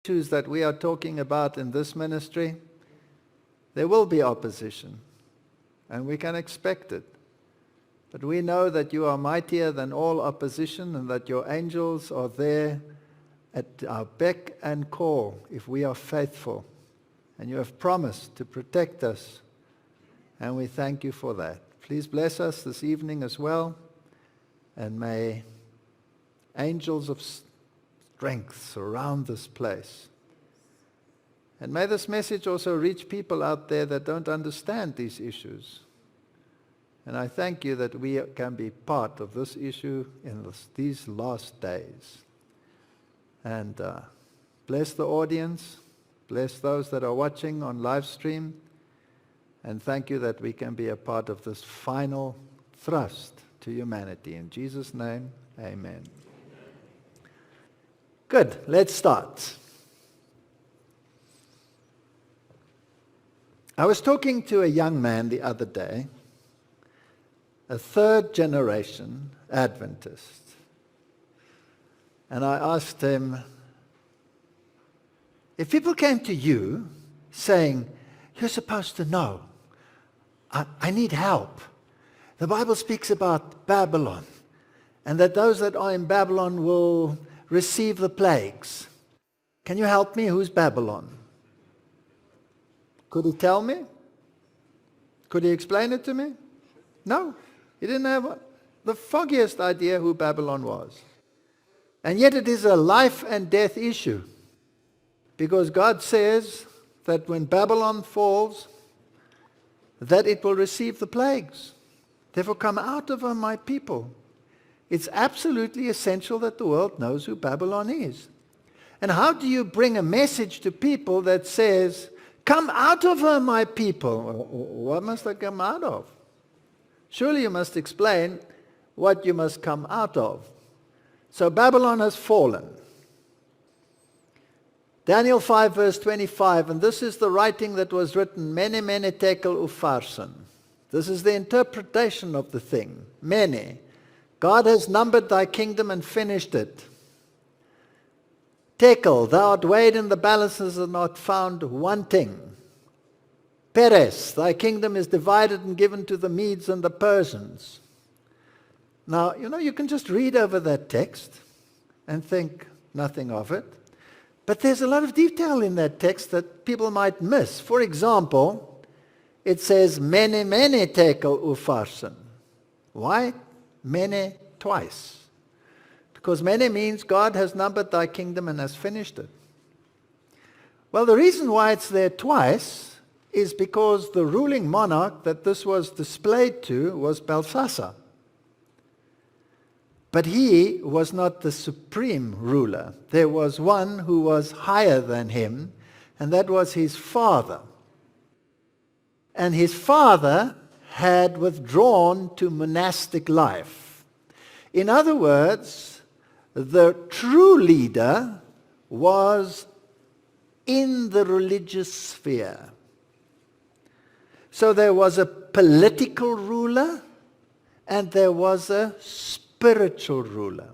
issues that we are talking about in this ministry, there will be opposition, and we can expect it. But we know that you are mightier than all opposition, and that your angels are there at our beck and call if we are faithful. And you have promised to protect us, and we thank you for that. Please bless us this evening as well, and may angels of strength surround this place. And may this message also reach people out there that don't understand these issues. And I thank you that we can be part of this issue in these last days. And bless the audience, bless those that are watching on live stream, and thank you that we can be a part of this final thrust to humanity. In Jesus' name, amen. Good, let's start. I was talking to a young man the other day, a third generation Adventist. And I asked him, if people came to you saying, you're supposed to know, I need help. The Bible speaks about Babylon, and that those that are in Babylon will receive the plagues. Can you help me? Who's Babylon? Could he tell me? Could he explain it to me? No. He didn't have the foggiest idea who Babylon was. And yet it is a life and death issue. Because God says that when Babylon falls, that it will receive the plagues. Therefore come out of her, my people. It's absolutely essential that the world knows who Babylon is. And how do you bring a message to people that says, come out of her, my people? What must I come out of? Surely you must explain what you must come out of. So Babylon has fallen. Daniel 5 verse 25, and this is the writing that was written, Mene, mene, tekel, upharsin. This is the interpretation of the thing. Mene. God has numbered thy kingdom and finished it. Tekel, thou art weighed in the balances and not found wanting. Peres, thy kingdom is divided and given to the Medes and the Persians. Now, you can just read over that text and think nothing of it. But there's a lot of detail in that text that people might miss. For example, it says, Mene, mene, tekel, upharsin. Why mene twice? Because mene means God has numbered thy kingdom and has finished it. Well, the reason why it's there twice is because the ruling monarch that this was displayed to was Belshazzar. But he was not the supreme ruler. There was one who was higher than him, and that was his father. And his father had withdrawn to monastic life. In other words, the true leader was in the religious sphere. So there was a political ruler, and there was a spiritual ruler.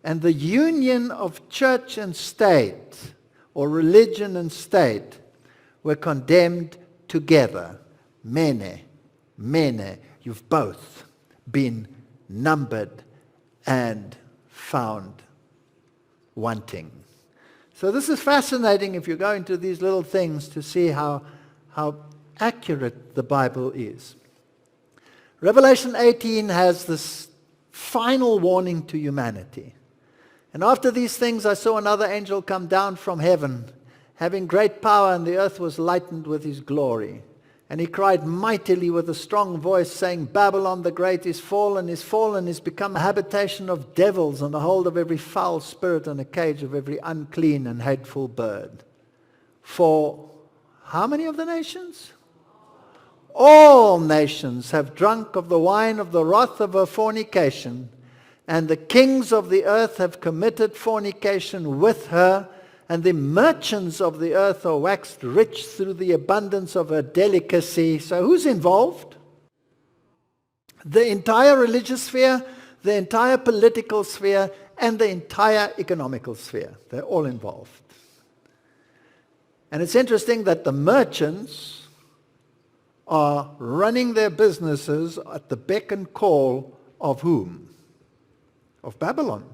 And the union of church and state, or religion and state, were condemned together. Mene, mene, you've both been numbered and found wanting. So this is fascinating if you go into these little things to see how accurate the Bible is. Revelation 18 has this final warning to humanity. And after these things I saw another angel come down from heaven, having great power, and the earth was lightened with his glory. And he cried mightily with a strong voice, saying, Babylon the great is fallen, is become a habitation of devils, and a hold of every foul spirit, and a cage of every unclean and hateful bird. For how many of the nations? All nations have drunk of the wine of the wrath of her fornication, and the kings of the earth have committed fornication with her, and the merchants of the earth are waxed rich through the abundance of her delicacy. So who's involved? The entire religious sphere, the entire political sphere, and the entire economical sphere. They're all involved. And it's interesting that the merchants are running their businesses at the beck and call of whom? Of Babylon.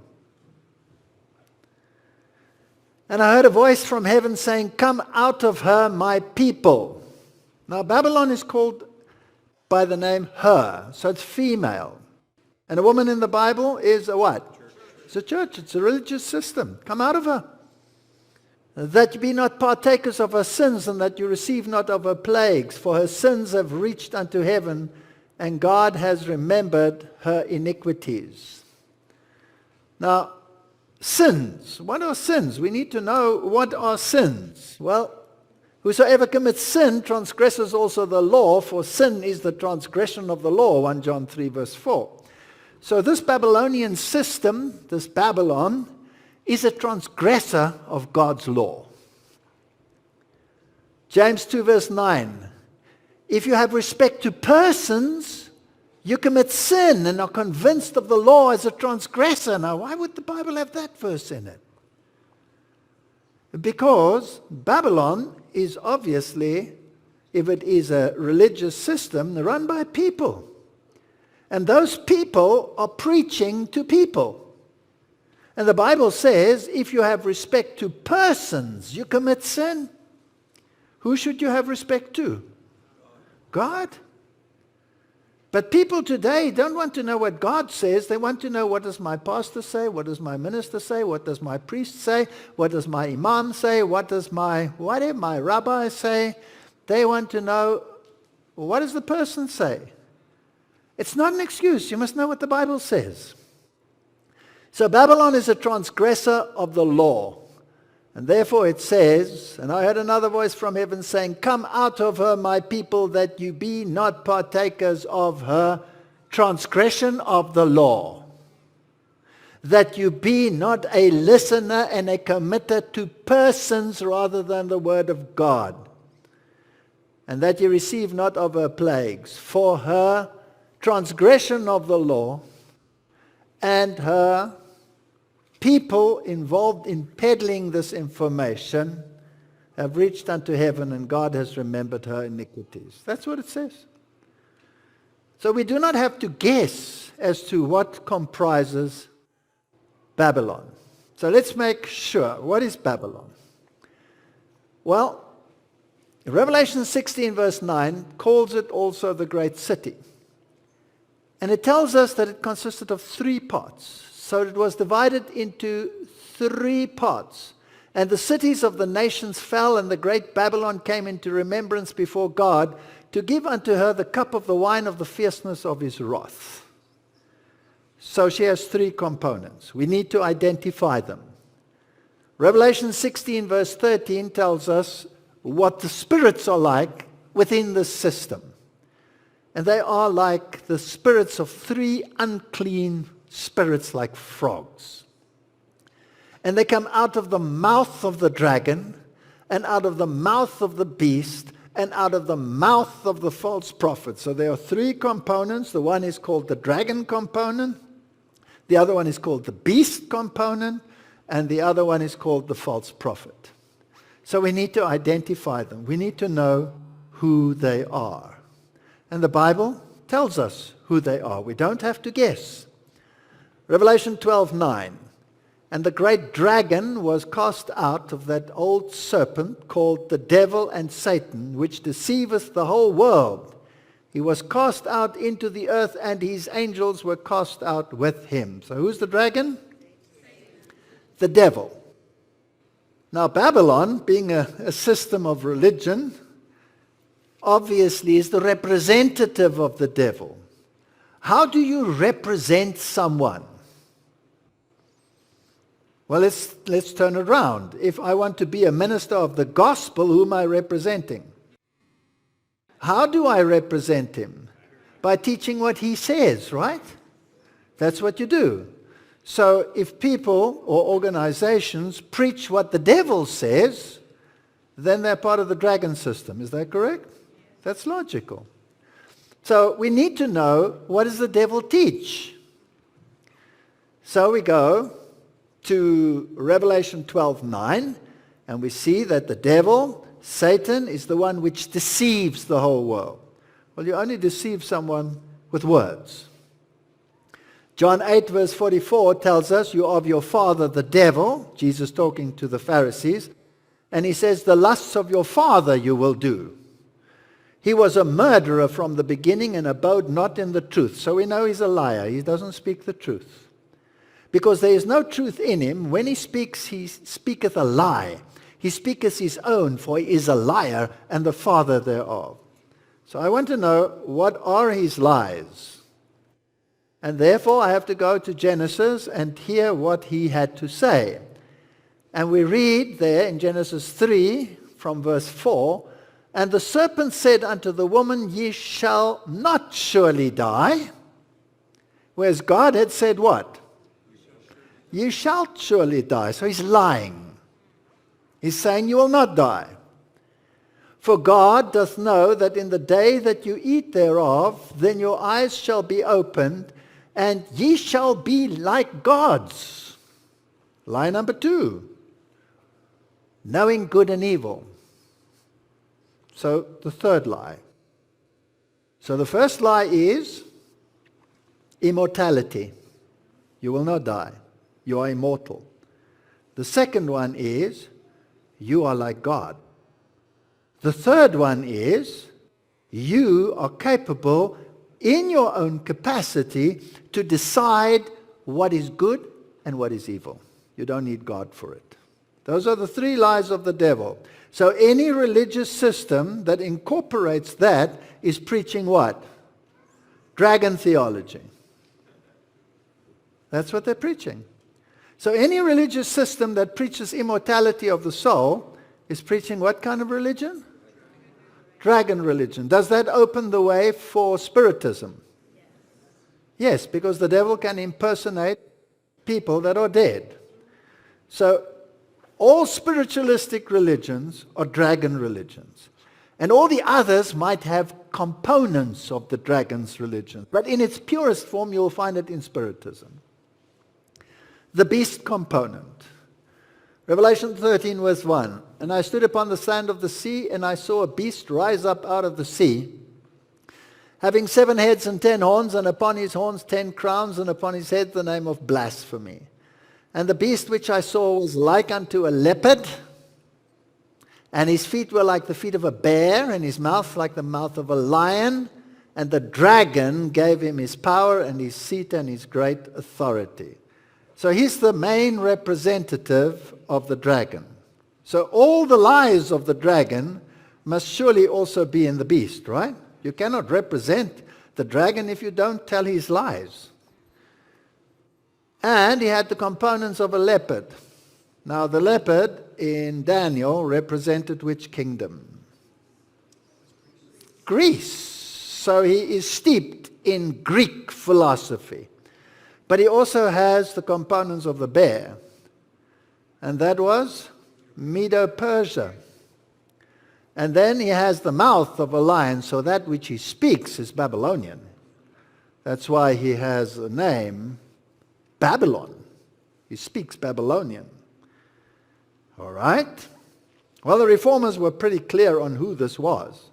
And I heard a voice from heaven saying, "Come out of her, my people." Now Babylon is called by the name her, so it's female. And a woman in the Bible is a what? It's a church. It's a religious system. Come out of her. That you be not partakers of her sins, and that you receive not of her plagues, for her sins have reached unto heaven, and God has remembered her iniquities. Now, sins. What are sins? We need to know what are sins. Well, whosoever commits sin transgresses also the law, for sin is the transgression of the law, 1 John 3 verse 4. So this Babylonian system, this Babylon, is a transgressor of God's law. James 2 verse 9. If you have respect to persons, you commit sin and are convinced of the law as a transgressor. Now, why would the Bible have that verse in it? Because Babylon is obviously, if it is a religious system, run by people. And those people are preaching to people. And the Bible says, if you have respect to persons, you commit sin. Who should you have respect to? God. But people today don't want to know what God says. They want to know, what does my pastor say? What does my minister say? What does my priest say? What does my imam say? What does my rabbi say? They want to know, what does the person say? It's not an excuse. You must know what the Bible says. So Babylon is a transgressor of the law. And therefore it says, and I heard another voice from heaven saying, "Come out of her, my people, that you be not partakers of her transgression of the law. That you be not a listener and a committer to persons rather than the word of God. And that you receive not of her plagues. For her transgression of the law and her people involved in peddling this information have reached unto heaven, and God has remembered her iniquities." That's what it says. So we do not have to guess as to what comprises Babylon. So let's make sure. What is Babylon? Well, Revelation 16 verse 9 calls it also the great city. And it tells us that it consisted of 3 parts. So it was divided into 3 parts. And the cities of the nations fell, and the great Babylon came into remembrance before God, to give unto her the cup of the wine of the fierceness of his wrath. So she has 3 components. We need to identify them. Revelation 16 verse 13 tells us what the spirits are like within this system. And they are like the spirits of 3 unclean spirits, like frogs. And they come out of the mouth of the dragon, and out of the mouth of the beast, and out of the mouth of the false prophet. So there are 3 components. The one is called the dragon component. The other one is called the beast component. And the other one is called the false prophet. So we need to identify them. We need to know who they are. And the Bible tells us who they are. We don't have to guess. Revelation 12:9. And the great dragon was cast out of that old serpent called the devil and Satan, which deceiveth the whole world. He was cast out into the earth, and his angels were cast out with him. So who's the dragon? The devil. Now Babylon, being a system of religion, obviously is the representative of the devil. How do you represent someone? Well, let's turn it around. If I want to be a minister of the gospel, who am I representing? How do I represent him? By teaching what he says, right? That's what you do. So if people or organizations preach what the devil says, then they're part of the dragon system. Is that correct? That's logical. So we need to know, what does the devil teach? So we go to Revelation 12:9, and we see that the devil Satan is the one which deceives the whole world. Well, you only deceive someone with words. John 8 verse 44 tells us, you are of your father the devil, Jesus talking to the Pharisees, and he says, the lusts of your father you will do. He was a murderer from the beginning and abode not in the truth. So we know he's a liar. He doesn't speak the truth. Because there is no truth in him. When he speaketh a lie. He speaketh his own, for he is a liar and the father thereof. So I want to know, what are his lies? And therefore I have to go to Genesis and hear what he had to say. And we read there in Genesis 3 from verse 4, and the serpent said unto the woman, ye shall not surely die. Whereas God had said what? Ye shall surely die. So he's lying. He's saying you will not die. For God doth know that in the day that you eat thereof, then your eyes shall be opened, and ye shall be like gods. Lie number 2. Knowing good and evil. So the third lie. So the first lie is immortality. You will not die. You are immortal. The second one is you are like God. The third one is you are capable in your own capacity to decide what is good and what is evil. You don't need God for it. Those are the 3 lies of the devil. So any religious system that incorporates that is preaching what? Dragon theology. That's what they're preaching. So any religious system that preaches immortality of the soul is preaching what kind of religion? Dragon religion. Does that open the way for spiritism? Yes, because the devil can impersonate people that are dead. So all spiritualistic religions are dragon religions. And all the others might have components of the dragon's religion. But in its purest form, you'll find it in spiritism. The beast component. Revelation 13 verse 1. And I stood upon the sand of the sea, and I saw a beast rise up out of the sea, having 7 heads and 10 horns, and upon his horns 10 crowns, and upon his head the name of blasphemy. And the beast which I saw was like unto a leopard, and his feet were like the feet of a bear, and his mouth like the mouth of a lion. And the dragon gave him his power and his seat and his great authority. So he's the main representative of the dragon. So all the lies of the dragon must surely also be in the beast, right? You cannot represent the dragon if you don't tell his lies. And he had the components of a leopard. Now the leopard in Daniel represented which kingdom? Greece. So he is steeped in Greek philosophy. But he also has the components of the bear. And that was Medo-Persia. And then he has the mouth of a lion, so that which he speaks is Babylonian. That's why he has a name, Babylon. He speaks Babylonian. All right? Well, the reformers were pretty clear on who this was.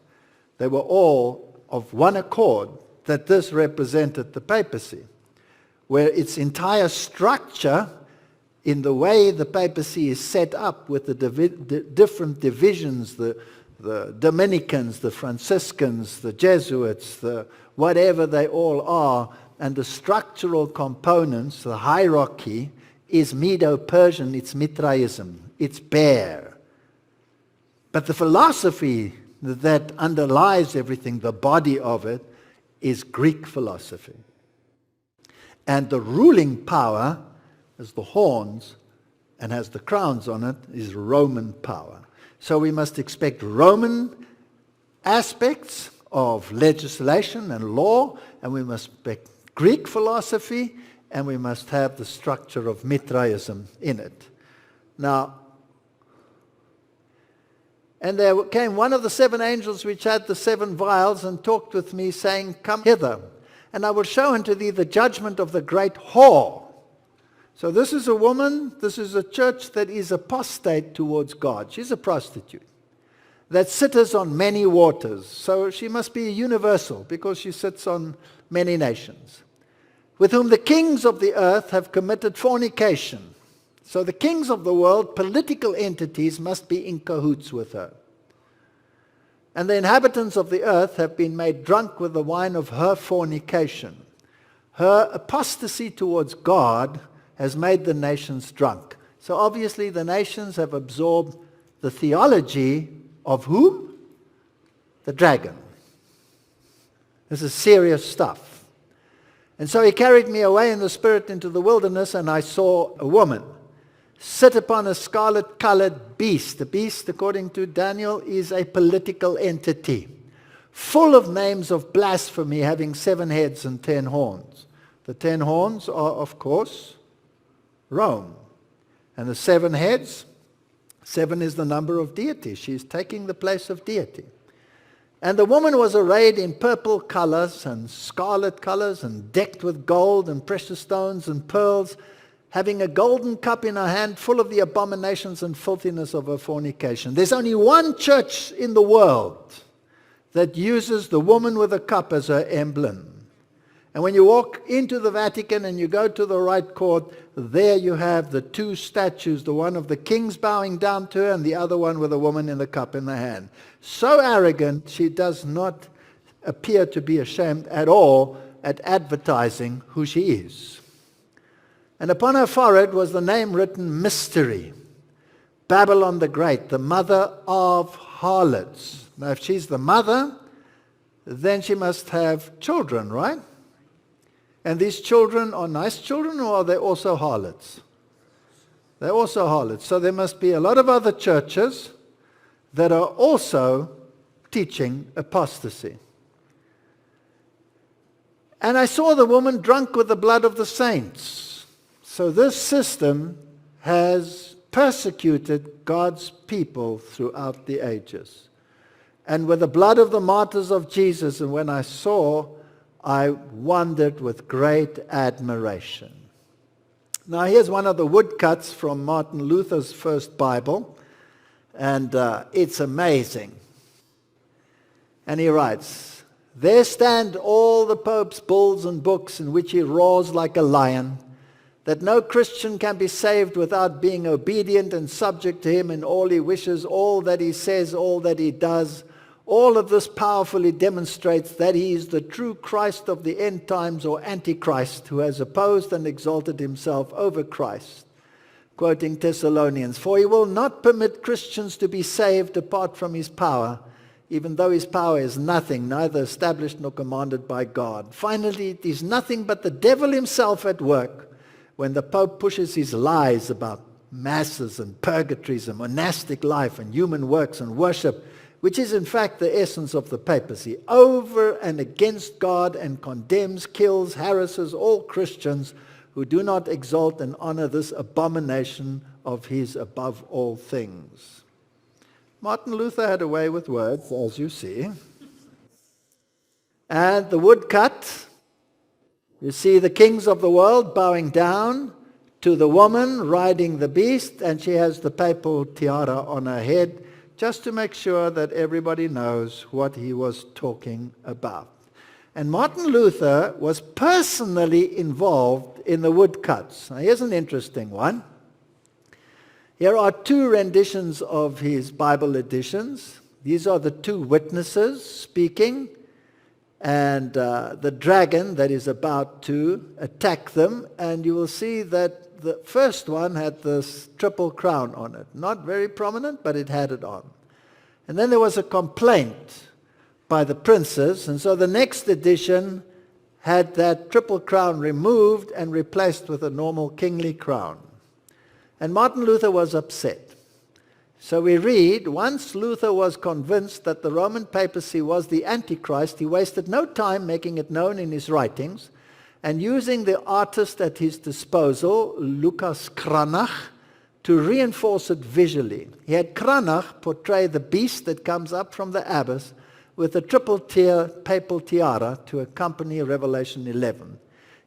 They were all of one accord that this represented the papacy, where its entire structure, in the way the papacy is set up with the different divisions, the Dominicans, the Franciscans, the Jesuits, the whatever they all are, and the structural components, the hierarchy, is Medo-Persian, it's Mithraism, it's bear. But the philosophy that underlies everything, the body of it, is Greek philosophy. And the ruling power, as the horns and has the crowns on it, is Roman power. So we must expect Roman aspects of legislation and law, and we must expect Greek philosophy, and we must have the structure of Mithraism in it. Now, and there came one of the 7 angels which had the 7 vials, and talked with me, saying, Come hither, and I will show unto thee the judgment of the great whore. So this is a woman, this is a church that is apostate towards God. She's a prostitute. that sitteth on many waters. So she must be universal because she sits on many nations. With whom the kings of the earth have committed fornication. So the kings of the world, political entities, must be in cahoots with her. And the inhabitants of the earth have been made drunk with the wine of her fornication. Her apostasy towards God has made the nations drunk. So obviously the nations have absorbed the theology of whom? The dragon. This is serious stuff. And so he carried me away in the spirit into the wilderness, and I saw a woman sit upon a scarlet-colored beast. The beast, according to Daniel, is a political entity, full of names of blasphemy, having 7 heads and 10 horns. The 10 horns are, of course, Rome. And the 7 heads, 7 is the number of deity. She is taking the place of deity. And the woman was arrayed in purple colors and scarlet colors and decked with gold and precious stones and pearls, having a golden cup in her hand full of the abominations and filthiness of her fornication. There's only one church in the world that uses the woman with a cup as her emblem. And when you walk into the Vatican and you go to the right court, there you have the 2 statues, the one of the kings bowing down to her and the other one with a woman in the cup in the hand. So arrogant, she does not appear to be ashamed at all at advertising who she is. And upon her forehead was the name written, Mystery, Babylon the Great, the mother of harlots. Now if she's the mother, then she must have children, right? And these children are nice children, or are they also harlots? They're also harlots. So there must be a lot of other churches that are also teaching apostasy. And I saw the woman drunk with the blood of the saints. So this system has persecuted God's people throughout the ages. And with the blood of the martyrs of Jesus, and when I saw, I wondered with great admiration. Now here's one of the woodcuts from Martin Luther's first Bible, and it's amazing. And he writes, "There stand all the Pope's bulls and books in which he roars like a lion, that no Christian can be saved without being obedient and subject to him in all he wishes, all that he says, all that he does. All of this powerfully demonstrates that he is the true Christ of the end times, or Antichrist, who has opposed and exalted himself over Christ." Quoting Thessalonians, "For he will not permit Christians to be saved apart from his power, even though his power is nothing, neither established nor commanded by God. Finally, it is nothing but the devil himself at work when the Pope pushes his lies about masses and purgatories and monastic life and human works and worship, which is in fact the essence of the papacy, over and against God, and condemns, kills, harasses all Christians who do not exalt and honor this abomination of his above all things." Martin Luther had a way with words, as you see. And the woodcut, you see the kings of the world bowing down to the woman riding the beast, and she has the papal tiara on her head, just to make sure that everybody knows what he was talking about. And Martin Luther was personally involved in the woodcuts. Now here's an interesting one. Here are 2 renditions of his Bible editions. These are the 2 witnesses speaking, and the dragon that is about to attack them. And you will see that the first one had this triple crown on it. Not very prominent, but it had it on. And then there was a complaint by the princes, and so the next edition had that triple crown removed and replaced with a normal kingly crown. And Martin Luther was upset. So we read, once Luther was convinced that the Roman papacy was the Antichrist, he wasted no time making it known in his writings, and using the artist at his disposal, Lucas Cranach, to reinforce it visually. He had Cranach portray the beast that comes up from the abyss with a triple papal tiara to accompany Revelation 11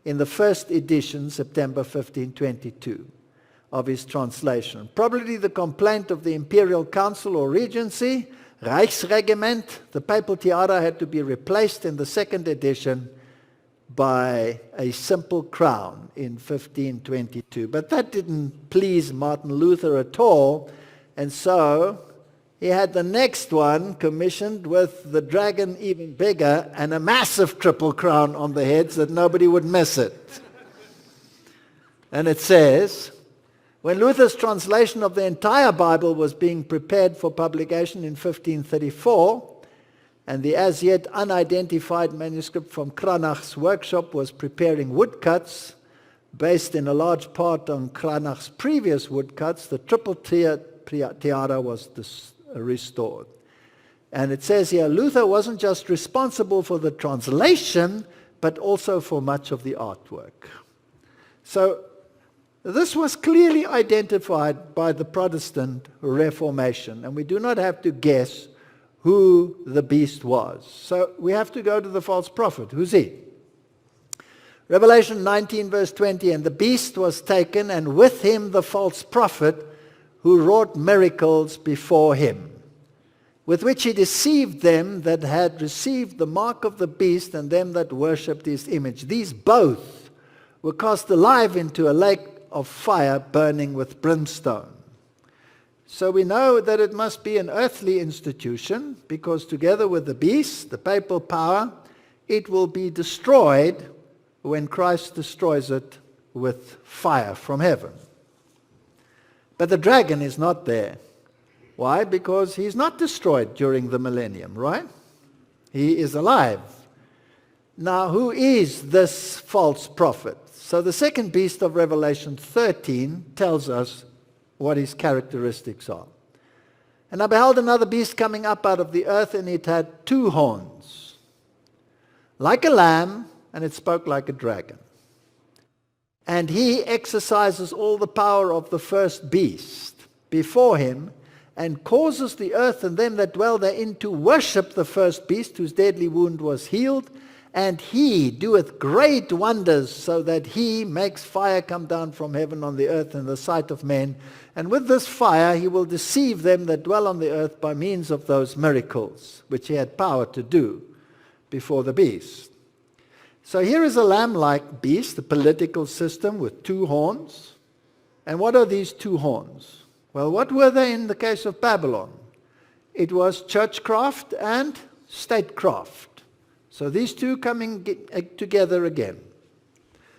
in the first edition, September 1522, of his translation. Probably the complaint of the imperial council or regency Reichsregiment. The papal tiara had to be replaced in the second edition by a simple crown in 1522. But that didn't please Martin Luther at all, and so he had the next one commissioned with the dragon even bigger and a massive triple crown on the head so that nobody would miss it. And it says, when Luther's translation of the entire Bible was being prepared for publication in 1534, and the as yet unidentified manuscript from Cranach's workshop was preparing woodcuts, based in a large part on Cranach's previous woodcuts, the triple tiara was restored. And it says here, Luther wasn't just responsible for the translation, but also for much of the artwork. So this was clearly identified by the Protestant Reformation, and we do not have to guess who the beast was. So we have to go to the false prophet. Who's he? Revelation 19 verse 20, and the beast was taken, and with him the false prophet, who wrought miracles before him, with which he deceived them that had received the mark of the beast and them that worshipped his image. These both were cast alive into a lake of fire burning with brimstone. So we know that it must be an earthly institution, because together with the beast, the papal power, it will be destroyed when Christ destroys it with fire from heaven. But the dragon is not there. Why? Because he's not destroyed during the millennium, right? He is alive. Now, who is this false prophet? So the second beast of Revelation 13 tells us what his characteristics are. And I beheld another beast coming up out of the earth, and it had 2 horns, like a lamb, and it spoke like a dragon. And he exercises all the power of the first beast before him, and causes the earth and them that dwell therein to worship the first beast, whose deadly wound was healed. And he doeth great wonders, so that he makes fire come down from heaven on the earth in the sight of men. And with this fire he will deceive them that dwell on the earth by means of those miracles, which he had power to do before the beast. So here is a lamb-like beast, the political system with 2 horns. And what are these 2 horns? Well, what were they in the case of Babylon? It was churchcraft and statecraft. So these two coming together again.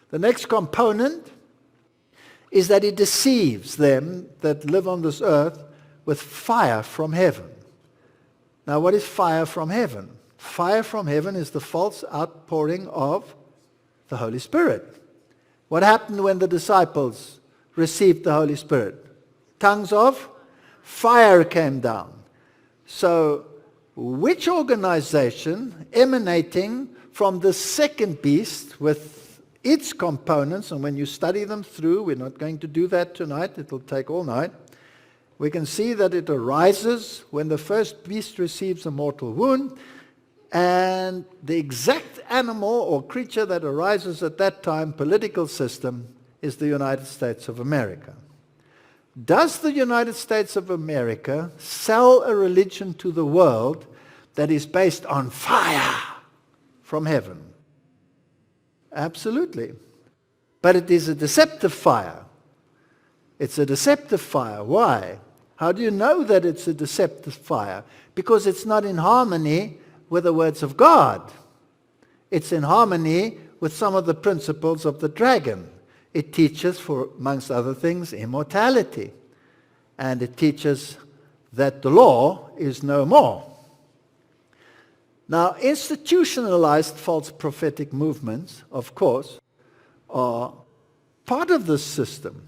The next component is that he deceives them that live on this earth with fire from heaven. Now, what is fire from heaven? Fire from heaven is the false outpouring of the Holy Spirit. What happened when the disciples received the Holy Spirit? Tongues of fire came down. So, which organization emanating from the second beast with its components, and when you study them through, we're not going to do that tonight, it'll take all night, we can see that it arises when the first beast receives a mortal wound, and the exact animal or creature that arises at that time, political system, is the United States of America. Does the United States of America sell a religion to the world that is based on fire from heaven? Absolutely. But it is a deceptive fire. It's a deceptive fire. Why? How do you know that it's a deceptive fire? Because it's not in harmony with the words of God. It's in harmony with some of the principles of the dragon. It teaches, for amongst other things, immortality. And it teaches that the law is no more. Now, institutionalized false prophetic movements, of course, are part of this system.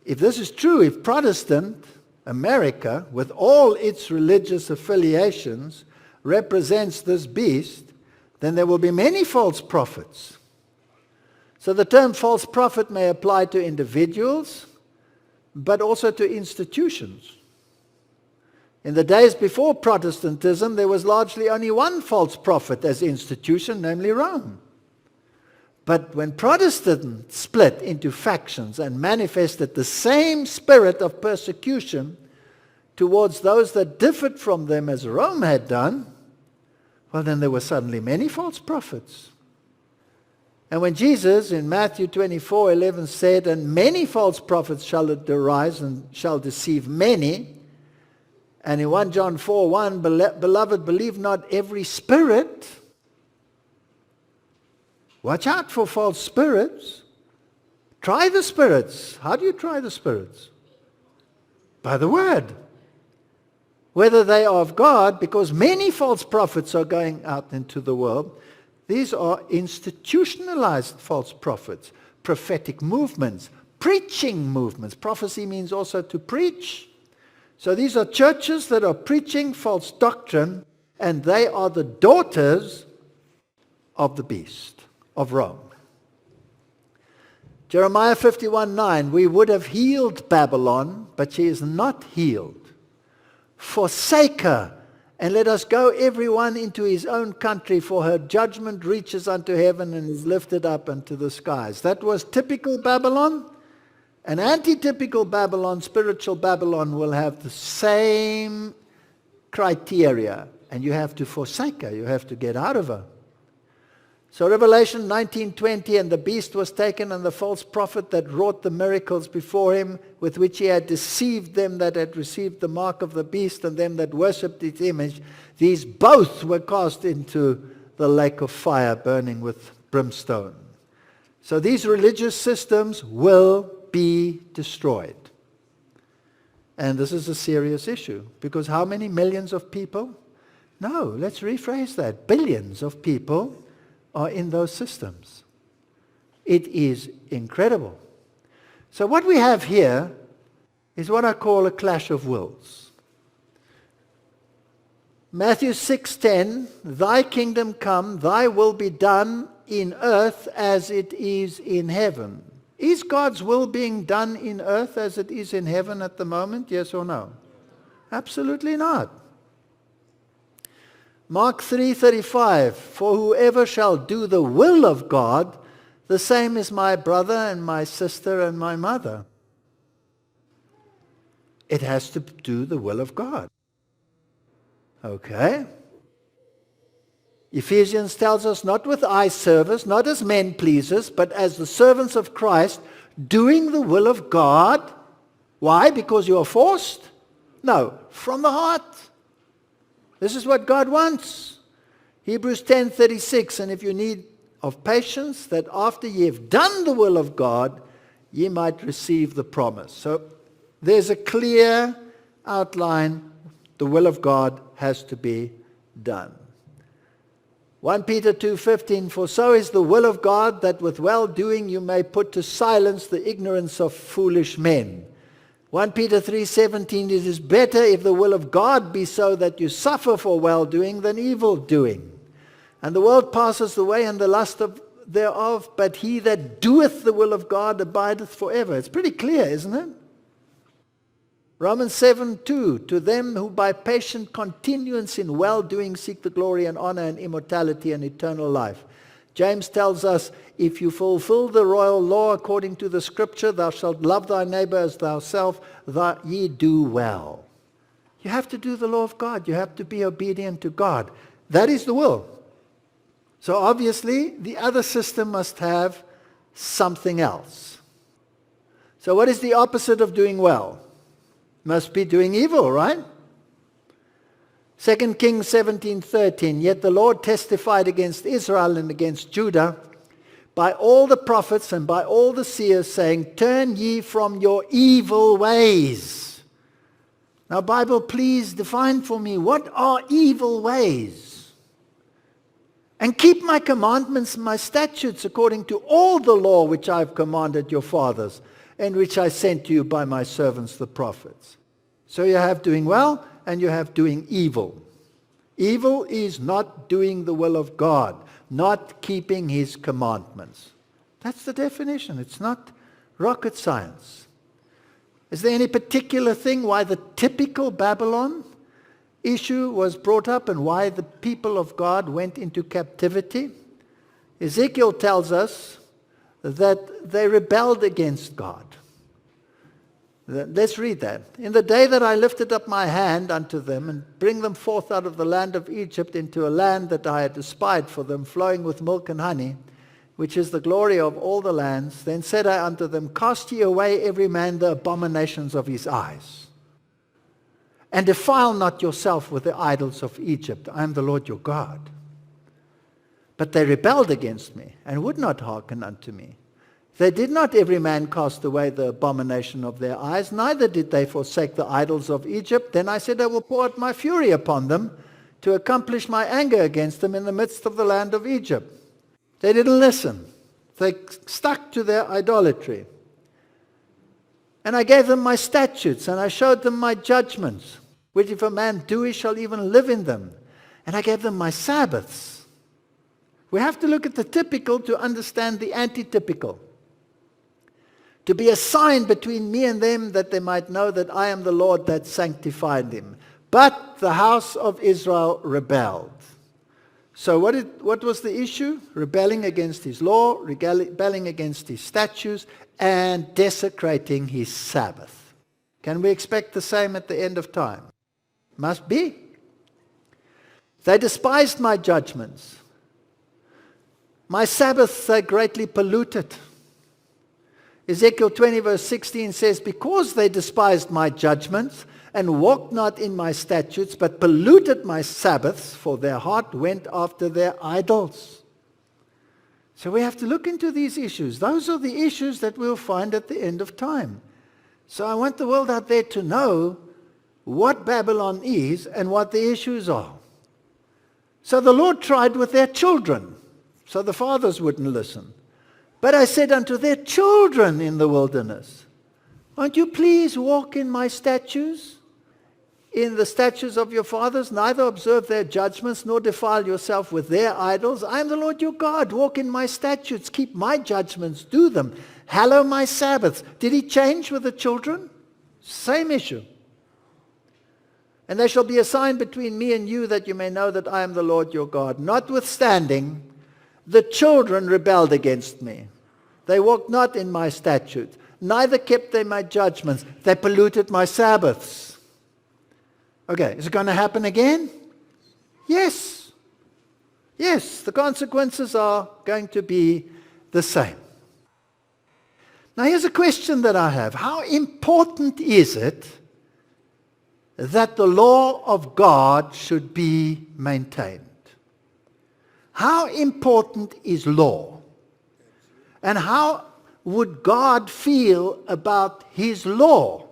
If this is true, if Protestant America, with all its religious affiliations, represents this beast, then there will be many false prophets. So the term false prophet may apply to individuals, but also to institutions. In the days before Protestantism, there was largely only one false prophet as institution, namely Rome. But when Protestants split into factions and manifested the same spirit of persecution towards those that differed from them as Rome had done, well, then there were suddenly many false prophets. And when Jesus in Matthew 24:11 said, and many false prophets shall arise and shall deceive many, and in 1 John 4:1, beloved, believe not every spirit. Watch out for false spirits. Try the spirits. How do you try the spirits? By the word. Whether they are of God, because many false prophets are going out into the world. These are institutionalized false prophets, prophetic movements, preaching movements. Prophecy means also to preach. So these are churches that are preaching false doctrine, and they are the daughters of the beast, of Rome. Jeremiah 51:9, we would have healed Babylon, but she is not healed. Forsake her, and let us go everyone into his own country, for her judgment reaches unto heaven and is lifted up unto the skies. That was typical Babylon. An anti-typical Babylon, spiritual Babylon, will have the same criteria, and you have to forsake her. You have to get out of her. So Revelation 19:20, and the beast was taken, and the false prophet that wrought the miracles before him, with which he had deceived them that had received the mark of the beast, and them that worshipped its image. These both were cast into the lake of fire, burning with brimstone. So these religious systems will be destroyed. And this is a serious issue, because how many millions of people? No, let's rephrase that. Billions of people are in those systems. It is incredible. So what we have here is what I call a clash of wills. Matthew 6:10, thy kingdom come, thy will be done in earth as it is in heaven. Is God's will being done in earth as it is in heaven at the moment? Yes or no? Absolutely not. Mark 3:35, for whoever shall do the will of God, the same is my brother and my sister and my mother. It has to do the will of God. Okay? Ephesians tells us not with eye service, not as men pleasers, but as the servants of Christ, doing the will of God. Why? Because you are forced? No, from the heart. This is what God wants. Hebrews 10:36, and if you need of patience, that after ye have done the will of God, ye might receive the promise. So there's a clear outline. The will of God has to be done. 1 Peter 2:15, for so is the will of God, that with well-doing you may put to silence the ignorance of foolish men. 1 Peter 3:17, it is better if the will of God be so that you suffer for well-doing than evil-doing. And the world passes away and the lust thereof, but he that doeth the will of God abideth forever. It's pretty clear, isn't it? Romans 7:2, to them who by patient continuance in well-doing seek the glory and honor and immortality and eternal life. James tells us, if you fulfill the royal law according to the scripture, thou shalt love thy neighbor as thyself, that ye do well. You have to do the law of God. You have to be obedient to God. That is the will. So obviously, the other system must have something else. So what is the opposite of doing well? Must be doing evil, right? 2 Kings 17:13, yet the Lord testified against Israel and against Judah by all the prophets and by all the seers, saying, turn ye from your evil ways. Now, Bible, please define for me, what are evil ways? And keep my commandments and my statutes according to all the law which I have commanded your fathers, and which I sent to you by my servants the prophets. So you have doing well, and you have doing evil. Evil is not doing the will of God, not keeping his commandments. That's the definition. It's not rocket science. Is there any particular thing why the typical Babylon issue was brought up and why the people of God went into captivity? Ezekiel tells us that they rebelled against God. Let's read that. In the day that I lifted up my hand unto them, and bring them forth out of the land of Egypt into a land that I had espied for them, flowing with milk and honey, which is the glory of all the lands, then said I unto them, cast ye away every man the abominations of his eyes, and defile not yourself with the idols of Egypt. I am the Lord your God. But they rebelled against me, and would not hearken unto me. They did not every man cast away the abomination of their eyes, neither did they forsake the idols of Egypt. Then I said, I will pour out my fury upon them, to accomplish my anger against them in the midst of the land of Egypt. They didn't listen. They stuck to their idolatry. And I gave them my statutes, and I showed them my judgments, which if a man do, he shall even live in them. And I gave them my Sabbaths. We have to look at the typical to understand the antitypical. To be a sign between me and them, that they might know that I am the Lord that sanctified them. But the house of Israel rebelled. So what was the issue? Rebelling against his law, rebelling against his statutes, and desecrating his Sabbath. Can we expect the same at the end of time? Must be. They despised my judgments. My Sabbaths they greatly polluted. Ezekiel 20 verse 16 says, because they despised my judgments and walked not in my statutes, but polluted my Sabbaths, for their heart went after their idols. So we have to look into these issues. Those are the issues that we'll find at the end of time. So I want the world out there to know what Babylon is and what the issues are. So the Lord tried with their children, so the fathers wouldn't listen. But I said unto their children in the wilderness, won't you please walk in my statutes, in the statutes of your fathers, neither observe their judgments, nor defile yourself with their idols. I am the Lord your God. Walk in my statutes, keep my judgments, do them. Hallow my Sabbaths. Did he change with the children? Same issue. And there shall be a sign between me and you, that you may know that I am the Lord your God. Notwithstanding, the children rebelled against me. They walked not in my statutes, neither kept they my judgments. They polluted my Sabbaths. Okay, is it going to happen again? Yes. Yes, the consequences are going to be the same. Now here's a question that I have. How important is it that the law of God should be maintained? How important is law? And how would God feel about his law?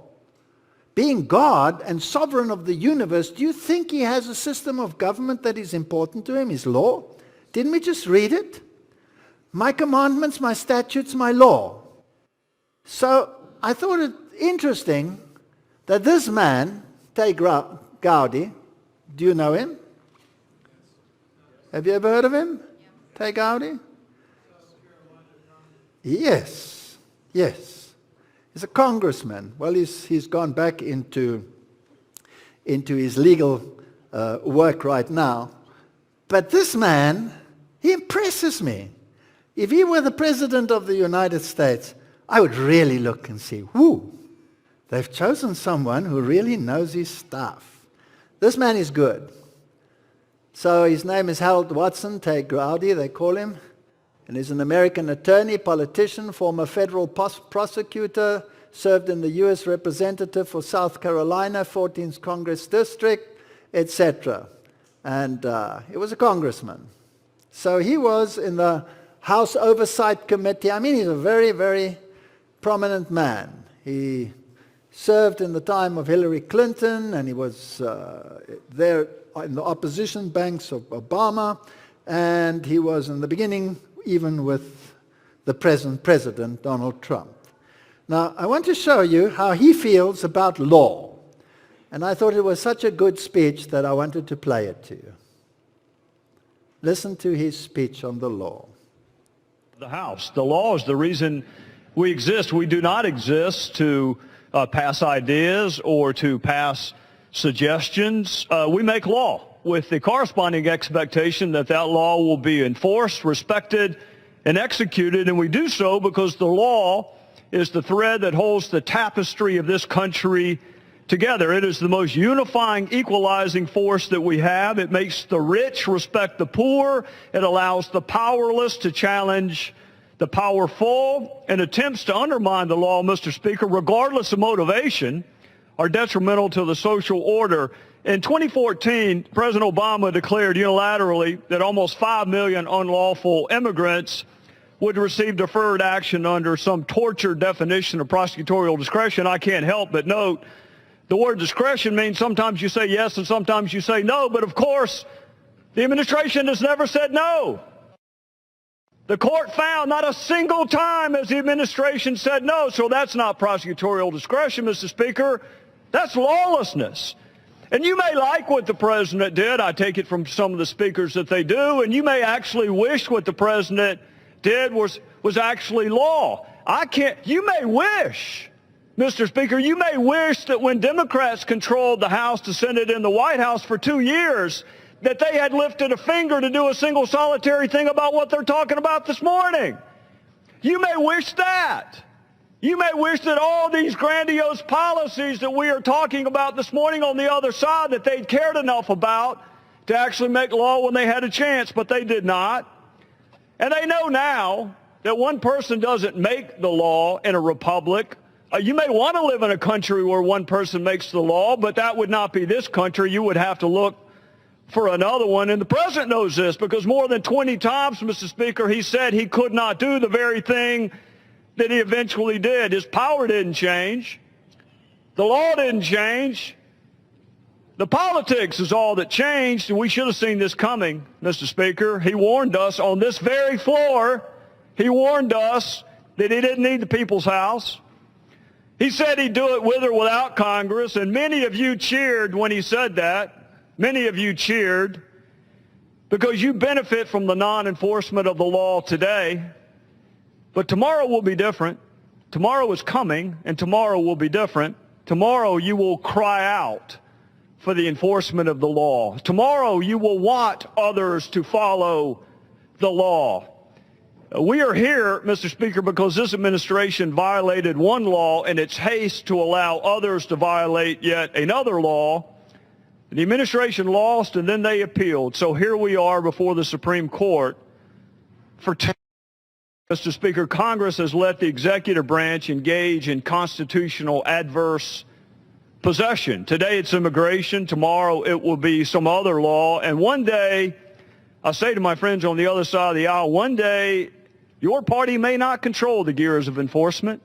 Being God and sovereign of the universe, do you think he has a system of government that is important to him, his law? Didn't we just read it? My commandments, my statutes, my law. So I thought it interesting that this man, Tay Gowdy, do you know him? Have you ever heard of him? Tay Gowdy? Yes, yes. He's a congressman. Well, he's gone back into his legal work right now. But this man, he impresses me. If he were the president of the United States, I would really look and see, whoo, they've chosen someone who really knows his stuff. This man is good. So his name is Harold Watson, Tay Gowdy, they call him. And he's an American attorney, politician, former federal prosecutor, served in the U.S. representative for South Carolina, 14th Congress District, etc. And he was a congressman. So he was in the House Oversight Committee. I mean, he's a very, very prominent man. He served in the time of Hillary Clinton, and he was there in the opposition banks of Obama, and he was in the beginning even with the present president, Donald Trump. Now, I want to show you how he feels about law. And I thought it was such a good speech that I wanted to play it to you. Listen to his speech on the law. The House. The law is the reason we exist. We do not exist to pass ideas or to pass suggestions. We make law with the corresponding expectation that that law will be enforced, respected, and executed. And we do so because the law is the thread that holds the tapestry of this country together. It is the most unifying, equalizing force that we have. It makes the rich respect the poor. It allows the powerless to challenge the powerful, and attempts to undermine the law, Mr. Speaker, regardless of motivation, are detrimental to the social order. In 2014, President Obama declared unilaterally that almost 5 million unlawful immigrants would receive deferred action under some tortured definition of prosecutorial discretion. I can't help but note the word discretion means sometimes you say yes and sometimes you say no, but of course, the administration has never said no. The court found not a single time has the administration said no, so that's not prosecutorial discretion, Mr. Speaker. That's lawlessness. And you may like what the president did. I take it from some of the speakers that they do, and you may actually wish what the president did was actually law. You may wish, Mr. Speaker, you may wish that when Democrats controlled the House, the Senate, and the White House for 2 years, that they had lifted a finger to do a single solitary thing about what they're talking about this morning. You may wish that. You may wish that all these grandiose policies that we are talking about this morning on the other side, that they'd cared enough about to actually make law when they had a chance, but they did not. And they know now that one person doesn't make the law in a republic. You may want to live in a country where one person makes the law, but that would not be this country. You would have to look for another one. And the president knows this because more than 20 times, Mr. Speaker, he said he could not do the very thing that he eventually did. His power didn't change. The law didn't change. The politics is all that changed, and we should have seen this coming, Mr. Speaker. He warned us on this very floor. He warned us that he didn't need the people's house. He said he'd do it with or without Congress, and many of you cheered when he said that. Many of you cheered because you benefit from the non-enforcement of the law today. But tomorrow will be different. Tomorrow is coming, and tomorrow will be different. Tomorrow you will cry out for the enforcement of the law. Tomorrow you will want others to follow the law. We are here, Mr. Speaker, because this administration violated one law in its haste to allow others to violate yet another law. The administration lost, and then they appealed. So here we are before the Supreme Court. For 10 years, Mr. Speaker, Congress has let the executive branch engage in constitutional adverse possession. Today it's immigration. Tomorrow it will be some other law. And one day, I say to my friends on the other side of the aisle, one day your party may not control the gears of enforcement.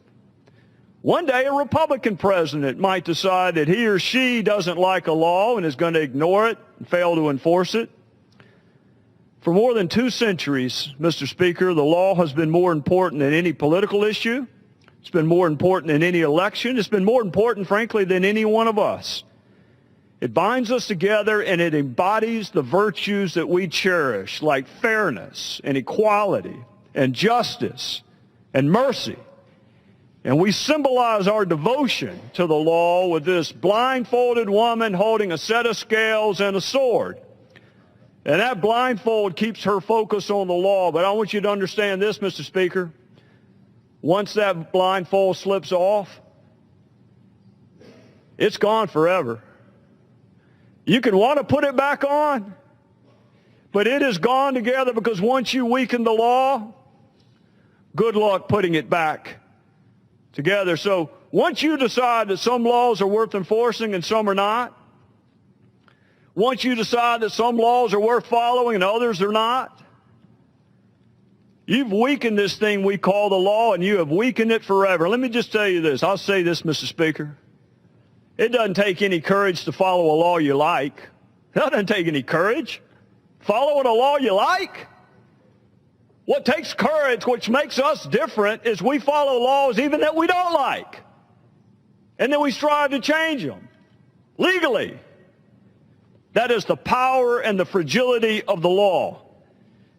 One day a Republican president might decide that he or she doesn't like a law and is going to ignore it and fail to enforce it. For more than 2 centuries, Mr. Speaker, the law has been more important than any political issue. It's been more important than any election. It's been more important, frankly, than any one of us. It binds us together and it embodies the virtues that we cherish, like fairness and equality and justice and mercy. And we symbolize our devotion to the law with this blindfolded woman holding a set of scales and a sword. And that blindfold keeps her focus on the law. But I want you to understand this, Mr. Speaker. Once that blindfold slips off, it's gone forever. You can want to put it back on, but it is gone together because once you weaken the law, good luck putting it back together. So once you decide that some laws are worth enforcing and some are not, once you decide that some laws are worth following and others are not, you've weakened this thing we call the law, and you have weakened it forever. Let me just tell you this. I'll say this, Mr. Speaker. It doesn't take any courage to follow a law you like. It doesn't take any courage. Following a law you like? What takes courage, which makes us different, is we follow laws even that we don't like. And then we strive to change them legally. That is the power and the fragility of the law.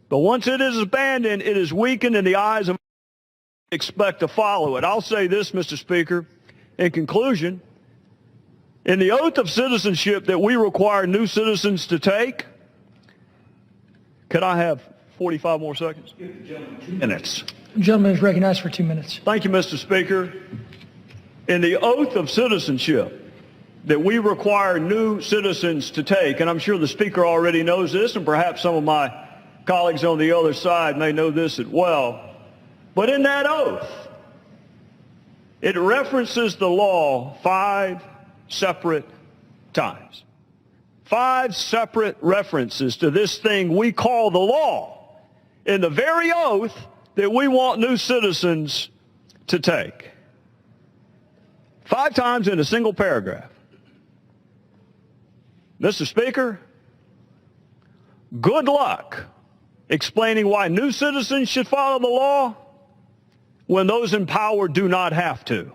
But once it is abandoned, it is weakened in the eyes of those who expect to follow it. I'll say this, Mr. Speaker, in conclusion. In the oath of citizenship that we require new citizens to take, could I have 45 more seconds? 2 minutes. The gentleman is recognized for 2 minutes. Thank you, Mr. Speaker. In the oath of citizenship that we require new citizens to take, and I'm sure the Speaker already knows this, and perhaps some of my colleagues on the other side may know this as well, but in that oath, it references the law 5 separate times. 5 separate references to this thing we call the law in the very oath that we want new citizens to take. 5 times in a single paragraph. Mr. Speaker, good luck explaining why new citizens should follow the law when those in power do not have to.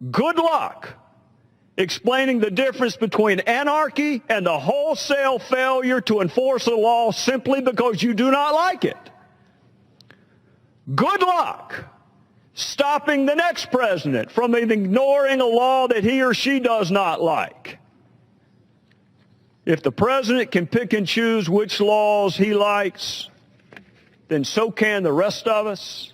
Good luck explaining the difference between anarchy and the wholesale failure to enforce the law simply because you do not like it. Good luck stopping the next president from ignoring a law that he or she does not like. If the president can pick and choose which laws he likes, then so can the rest of us.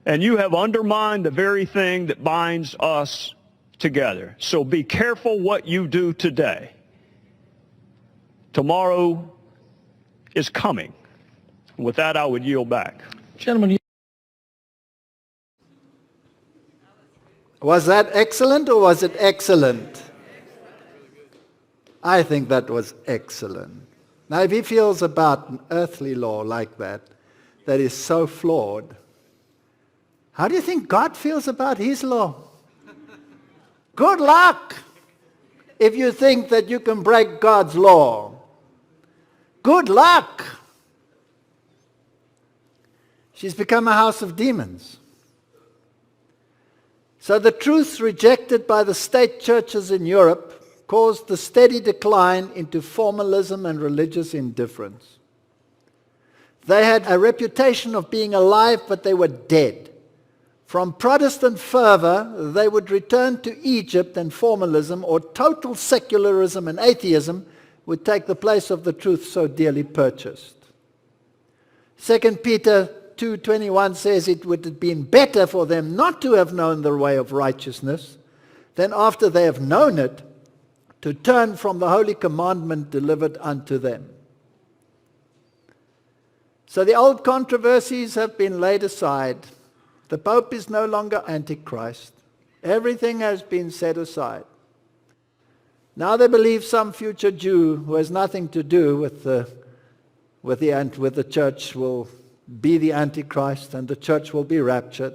And you have undermined the very thing that binds us together. So be careful what you do today. Tomorrow is coming. With that, I would yield back. Gentlemen, Was that excellent or was it excellent? I think that was excellent. Now, if he feels about an earthly law like that, that is so flawed, how do you think God feels about his law? Good luck if you think that you can break God's law. Good luck. She's become a house of demons. So the truths rejected by the state churches in Europe caused the steady decline into formalism and religious indifference. They had a reputation of being alive, but they were dead. From Protestant fervor, they would return to Egypt, and formalism, or total secularism and atheism, would take the place of the truth so dearly purchased. 2 Peter 2:21 says it would have been better for them not to have known the way of righteousness than after they have known it to turn from the holy commandment delivered unto them. So the old controversies have been laid aside. The Pope is no longer Antichrist. Everything has been set aside. Now they believe some future Jew who has nothing to do with the church will be the Antichrist, and the church will be raptured.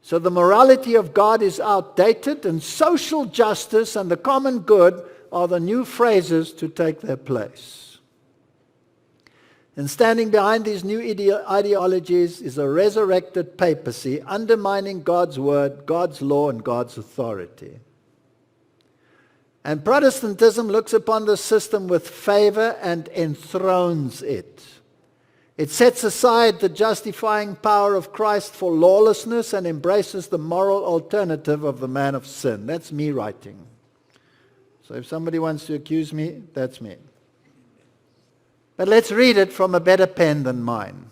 So the morality of God is outdated, and social justice and the common good are the new phrases to take their place. And standing behind these new ideologies is a resurrected papacy undermining God's word, God's law, and God's authority. And Protestantism looks upon the system with favor and enthrones it. It sets aside the justifying power of Christ for lawlessness and embraces the moral alternative of the man of sin. That's me writing. So if somebody wants to accuse me, that's me. But let's read it from a better pen than mine.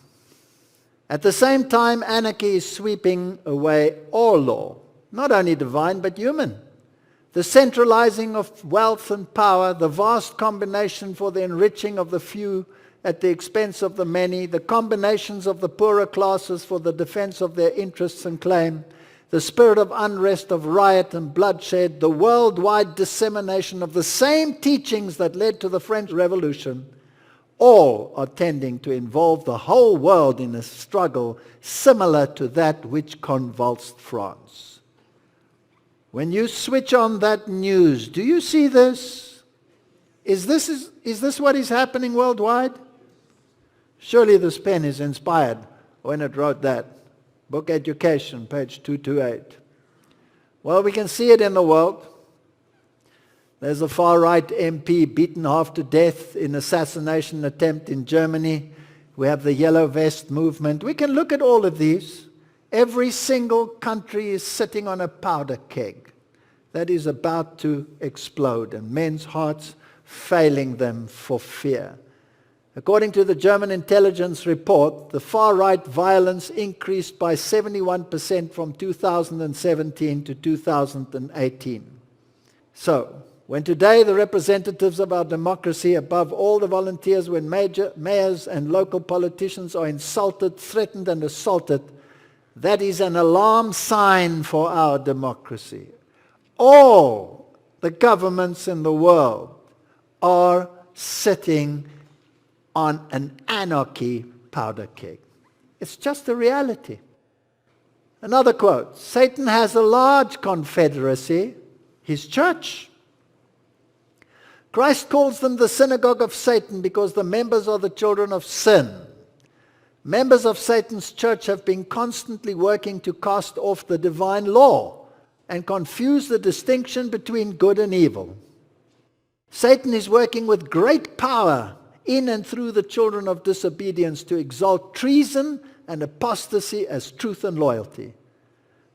At the same time, anarchy is sweeping away all law, not only divine but human. The centralizing of wealth and power, the vast combination for the enriching of the few at the expense of the many, the combinations of the poorer classes for the defense of their interests and claim, the spirit of unrest, of riot and bloodshed, the worldwide dissemination of the same teachings that led to the French Revolution, all are tending to involve the whole world in a struggle similar to that which convulsed France. When you switch on that news, do you see this? Is this what is happening worldwide? Surely this pen is inspired when it wrote that. Book Education, page 228. Well, we can see it in the world. There's a far-right MP beaten half to death in assassination attempt in Germany. We have the Yellow Vest movement. We can look at all of these. Every single country is sitting on a powder keg that is about to explode, and men's hearts failing them for fear. According to the German intelligence report, the far-right violence increased by 71% from 2017 to 2018. So, when today the representatives of our democracy, above all the volunteers, when mayors and local politicians are insulted, threatened and assaulted, that is an alarm sign for our democracy. All the governments in the world are sitting on an anarchy powder keg. It's just a reality. Another quote, Satan has a large confederacy, his church. Christ calls them the synagogue of Satan because the members are the children of sin. Members of Satan's church have been constantly working to cast off the divine law and confuse the distinction between good and evil. Satan is working with great power in and through the children of disobedience to exalt treason and apostasy as truth and loyalty.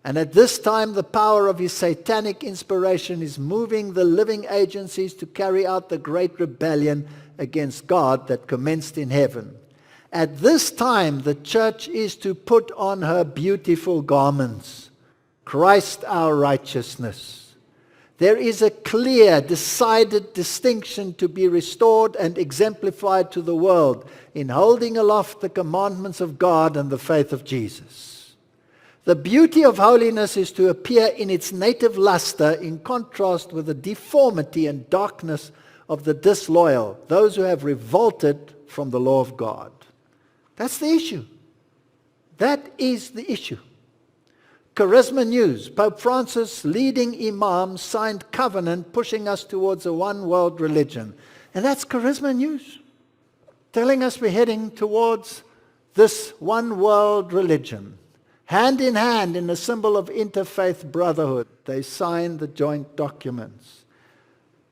And at this time, the power of his satanic inspiration is moving the living agencies to carry out the great rebellion against God that commenced in heaven. At this time, the church is to put on her beautiful garments, Christ our righteousness. There is a clear, decided distinction to be restored and exemplified to the world in holding aloft the commandments of God and the faith of Jesus. The beauty of holiness is to appear in its native luster in contrast with the deformity and darkness of the disloyal, those who have revolted from the law of God. That's the issue. That is the issue. Charisma News, Pope Francis, leading imam, signed covenant pushing us towards a one-world religion. And that's Charisma News, telling us we're heading towards this one-world religion. Hand in hand, in a symbol of interfaith brotherhood, they signed the joint documents.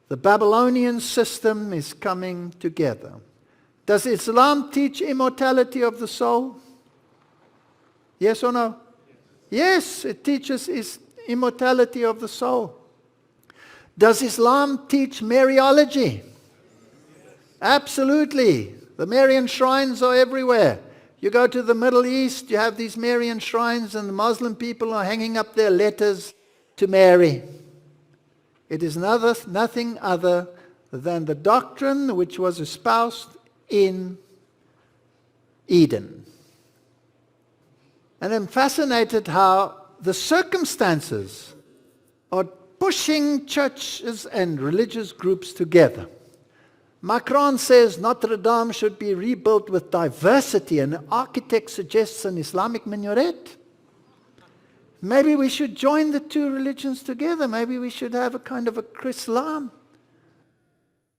The Babylonian system is coming together. Does Islam teach immortality of the soul? Yes or no? Yes, it teaches immortality of the soul. Does Islam teach Mariology? Absolutely. The Marian shrines are everywhere. You go to the Middle East, you have these Marian shrines, and the Muslim people are hanging up their letters to Mary. It is nothing other than the doctrine which was espoused in Eden. And I'm fascinated how the circumstances are pushing churches and religious groups together. Macron says Notre Dame should be rebuilt with diversity, and an architect suggests an Islamic minaret. Maybe we should join the two religions together. Maybe we should have a kind of a Chrislam.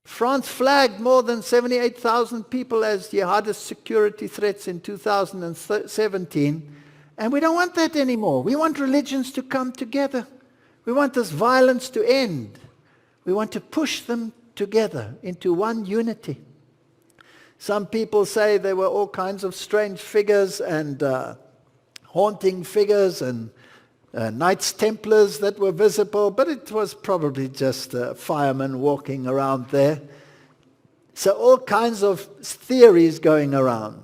France flagged more than 78,000 people as jihadist security threats in 2017, and we don't want that anymore. We want religions to come together. We want this violence to end. We want to push them together into one unity. Some people say there were all kinds of strange figures and haunting figures and Knights Templars that were visible, but it was probably just firemen walking around there. So all kinds of theories going around.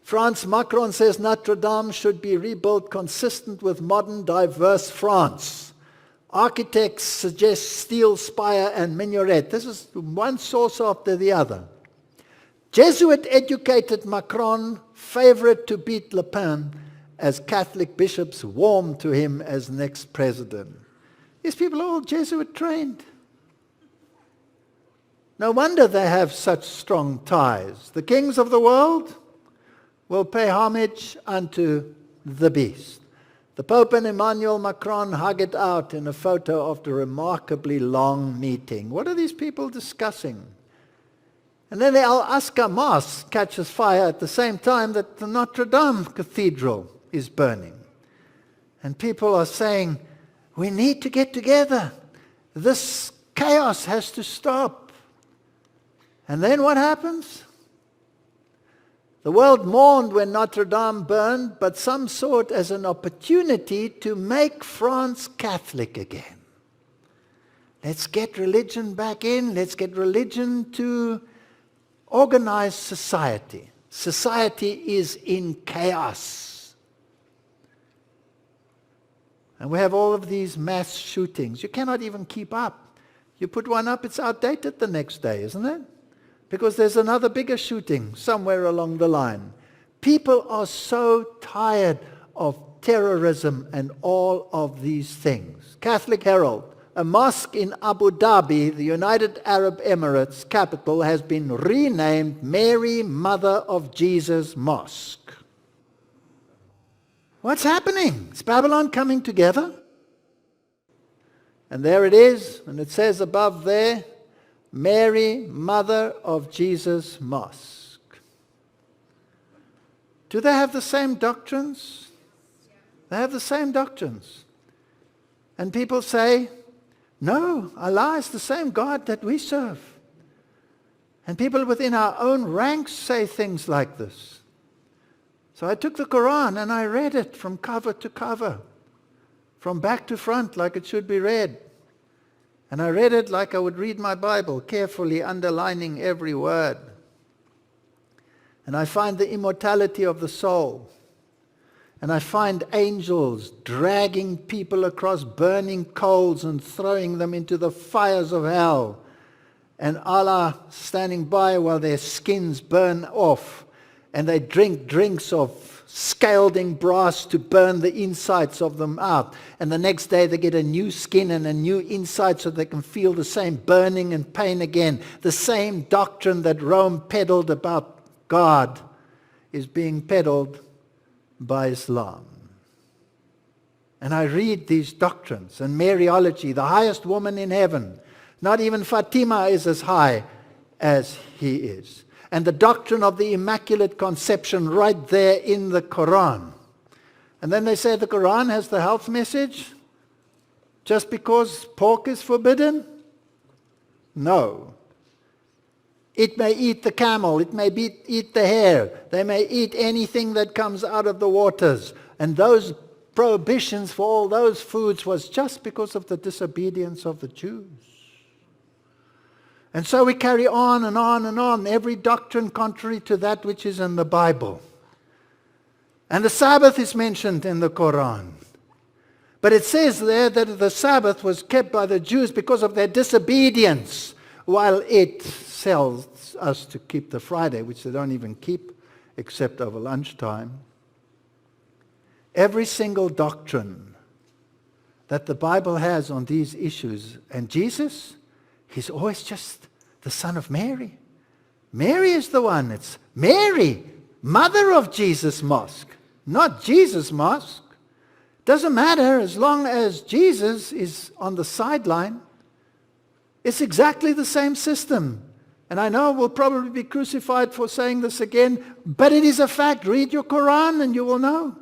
France, Macron says Notre Dame should be rebuilt consistent with modern diverse France. Architects suggest steel spire and minaret. This is one source after the other. Jesuit-educated Macron, favorite to beat Le Pen, as Catholic bishops warm to him as next president. These people are all Jesuit-trained. No wonder they have such strong ties. The kings of the world will pay homage unto the beast. The Pope and Emmanuel Macron hug it out in a photo of the remarkably long meeting. What are these people discussing? And then the Al-Aqsa Mosque catches fire at the same time that the Notre Dame Cathedral is burning. And people are saying, we need to get together. This chaos has to stop. And then what happens? The world mourned when Notre Dame burned, but some saw it as an opportunity to make France Catholic again. Let's get religion back in. Let's get religion to organized society. Society is in chaos. And we have all of these mass shootings. You cannot even keep up. You put one up, it's outdated the next day, isn't it? Because there's another bigger shooting somewhere along the line. People are so tired of terrorism and all of these things. Catholic Herald, a mosque in Abu Dhabi, the United Arab Emirates capital, has been renamed Mary, Mother of Jesus Mosque. What's happening? Is Babylon coming together? And there it is, and it says above there, Mary, Mother of Jesus Mosque. Do they have the same doctrines? They have the same doctrines. And people say, no, Allah is the same God that we serve. And people within our own ranks say things like this. So I took the Quran and I read it from cover to cover, from back to front like it should be read. And I read it like I would read my Bible, carefully underlining every word. And I find the immortality of the soul. And I find angels dragging people across burning coals and throwing them into the fires of hell. And Allah standing by while their skins burn off. And they drink drinks of scalding brass to burn the insides of them out. And the next day they get a new skin and a new inside so they can feel the same burning and pain again. The same doctrine that Rome peddled about God is being peddled by Islam. And I read these doctrines and Mariology, the highest woman in heaven. Not even Fatima is as high as he is. And the doctrine of the Immaculate Conception right there in the Quran. And then they say the Quran has the health message just because pork is forbidden? No. It may eat the camel, it may eat the hare, they may eat anything that comes out of the waters. And those prohibitions for all those foods was just because of the disobedience of the Jews. And so we carry on and on and on, every doctrine contrary to that which is in the Bible. And the Sabbath is mentioned in the Quran. But it says there that the Sabbath was kept by the Jews because of their disobedience, while it tells us to keep the Friday, which they don't even keep except over lunchtime. Every single doctrine that the Bible has on these issues, and Jesus, he's always just the son of Mary. Mary is the one. It's Mary, mother of Jesus Mosque, not Jesus Mosque. Doesn't matter as long as Jesus is on the sideline. It's exactly the same system. And I know we'll probably be crucified for saying this again, but it is a fact. Read your Quran and you will know.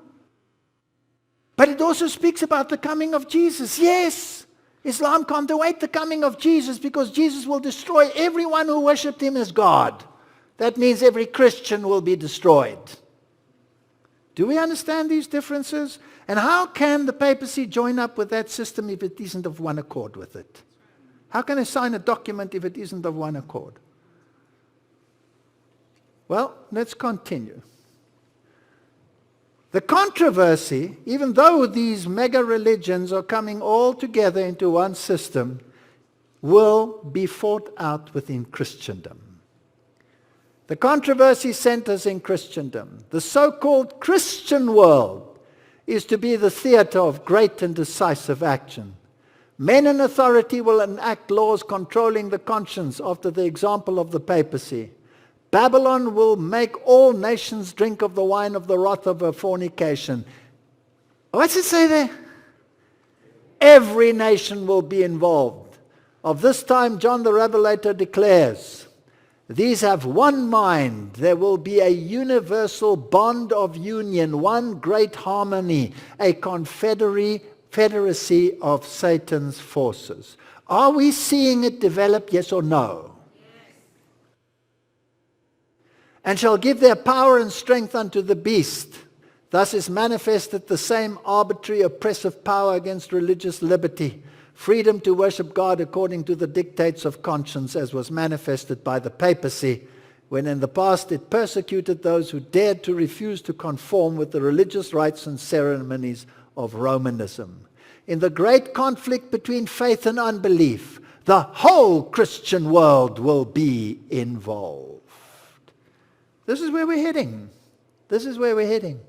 But it also speaks about the coming of Jesus. Yes, Islam can't await the coming of Jesus because Jesus will destroy everyone who worshipped him as God. That means every Christian will be destroyed. Do we understand these differences? And how can the papacy join up with that system if it isn't of one accord with it? How can they sign a document if it isn't of one accord? Well, let's continue. The controversy, even though these mega religions are coming all together into one system, will be fought out within Christendom. The controversy centers in Christendom. The so-called Christian world is to be the theater of great and decisive action. Men in authority will enact laws controlling the conscience after the example of the papacy. Babylon will make all nations drink of the wine of the wrath of her fornication. What's it say there? Every nation will be involved. Of this time, John the Revelator declares, these have one mind. There will be a universal bond of union, one great harmony, a confederacy of Satan's forces. Are we seeing it develop, yes or no? And shall give their power and strength unto the beast. Thus is manifested the same arbitrary oppressive power against religious liberty, freedom to worship God according to the dictates of conscience, as was manifested by the papacy when in the past it persecuted those who dared to refuse to conform with the religious rites and ceremonies of Romanism. In the great conflict between faith and unbelief, the whole Christian world will be involved. This is where we're heading. This is where we're heading.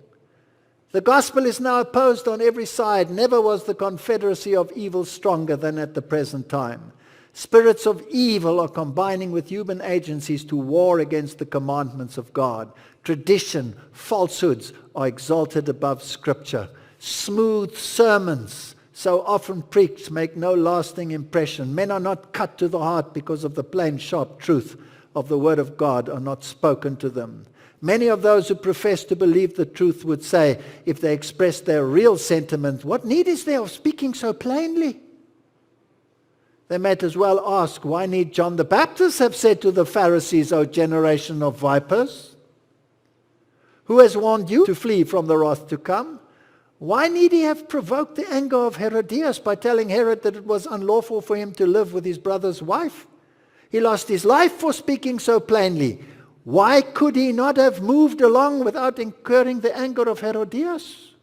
The gospel is now opposed on every side. Never was the confederacy of evil stronger than at the present time. Spirits of evil are combining with human agencies to war against the commandments of God. Tradition, falsehoods are exalted above Scripture. Smooth sermons, so often preached, make no lasting impression. Men are not cut to the heart because of the plain, sharp truth of the Word of God are not spoken to them. Many of those who profess to believe the truth would say, if they express their real sentiments, what need is there of speaking so plainly? They might as well ask, why need John the Baptist have said to the Pharisees, O generation of vipers? Who has warned you to flee from the wrath to come? Why need he have provoked the anger of Herodias by telling Herod that it was unlawful for him to live with his brother's wife? He lost his life for speaking so plainly. Why could he not have moved along without incurring the anger of Herodias?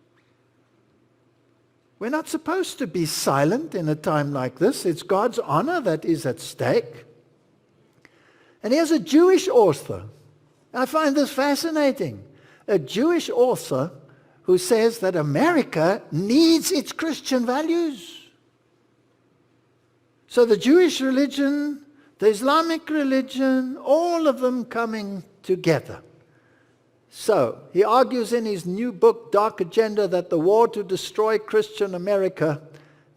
We're not supposed to be silent in a time like this. It's God's honor that is at stake. And here's a Jewish author. I find this fascinating. A Jewish author who says that America needs its Christian values. So the Jewish religion, the Islamic religion, all of them coming together. So, he argues in his new book, Dark Agenda, that the war to destroy Christian America,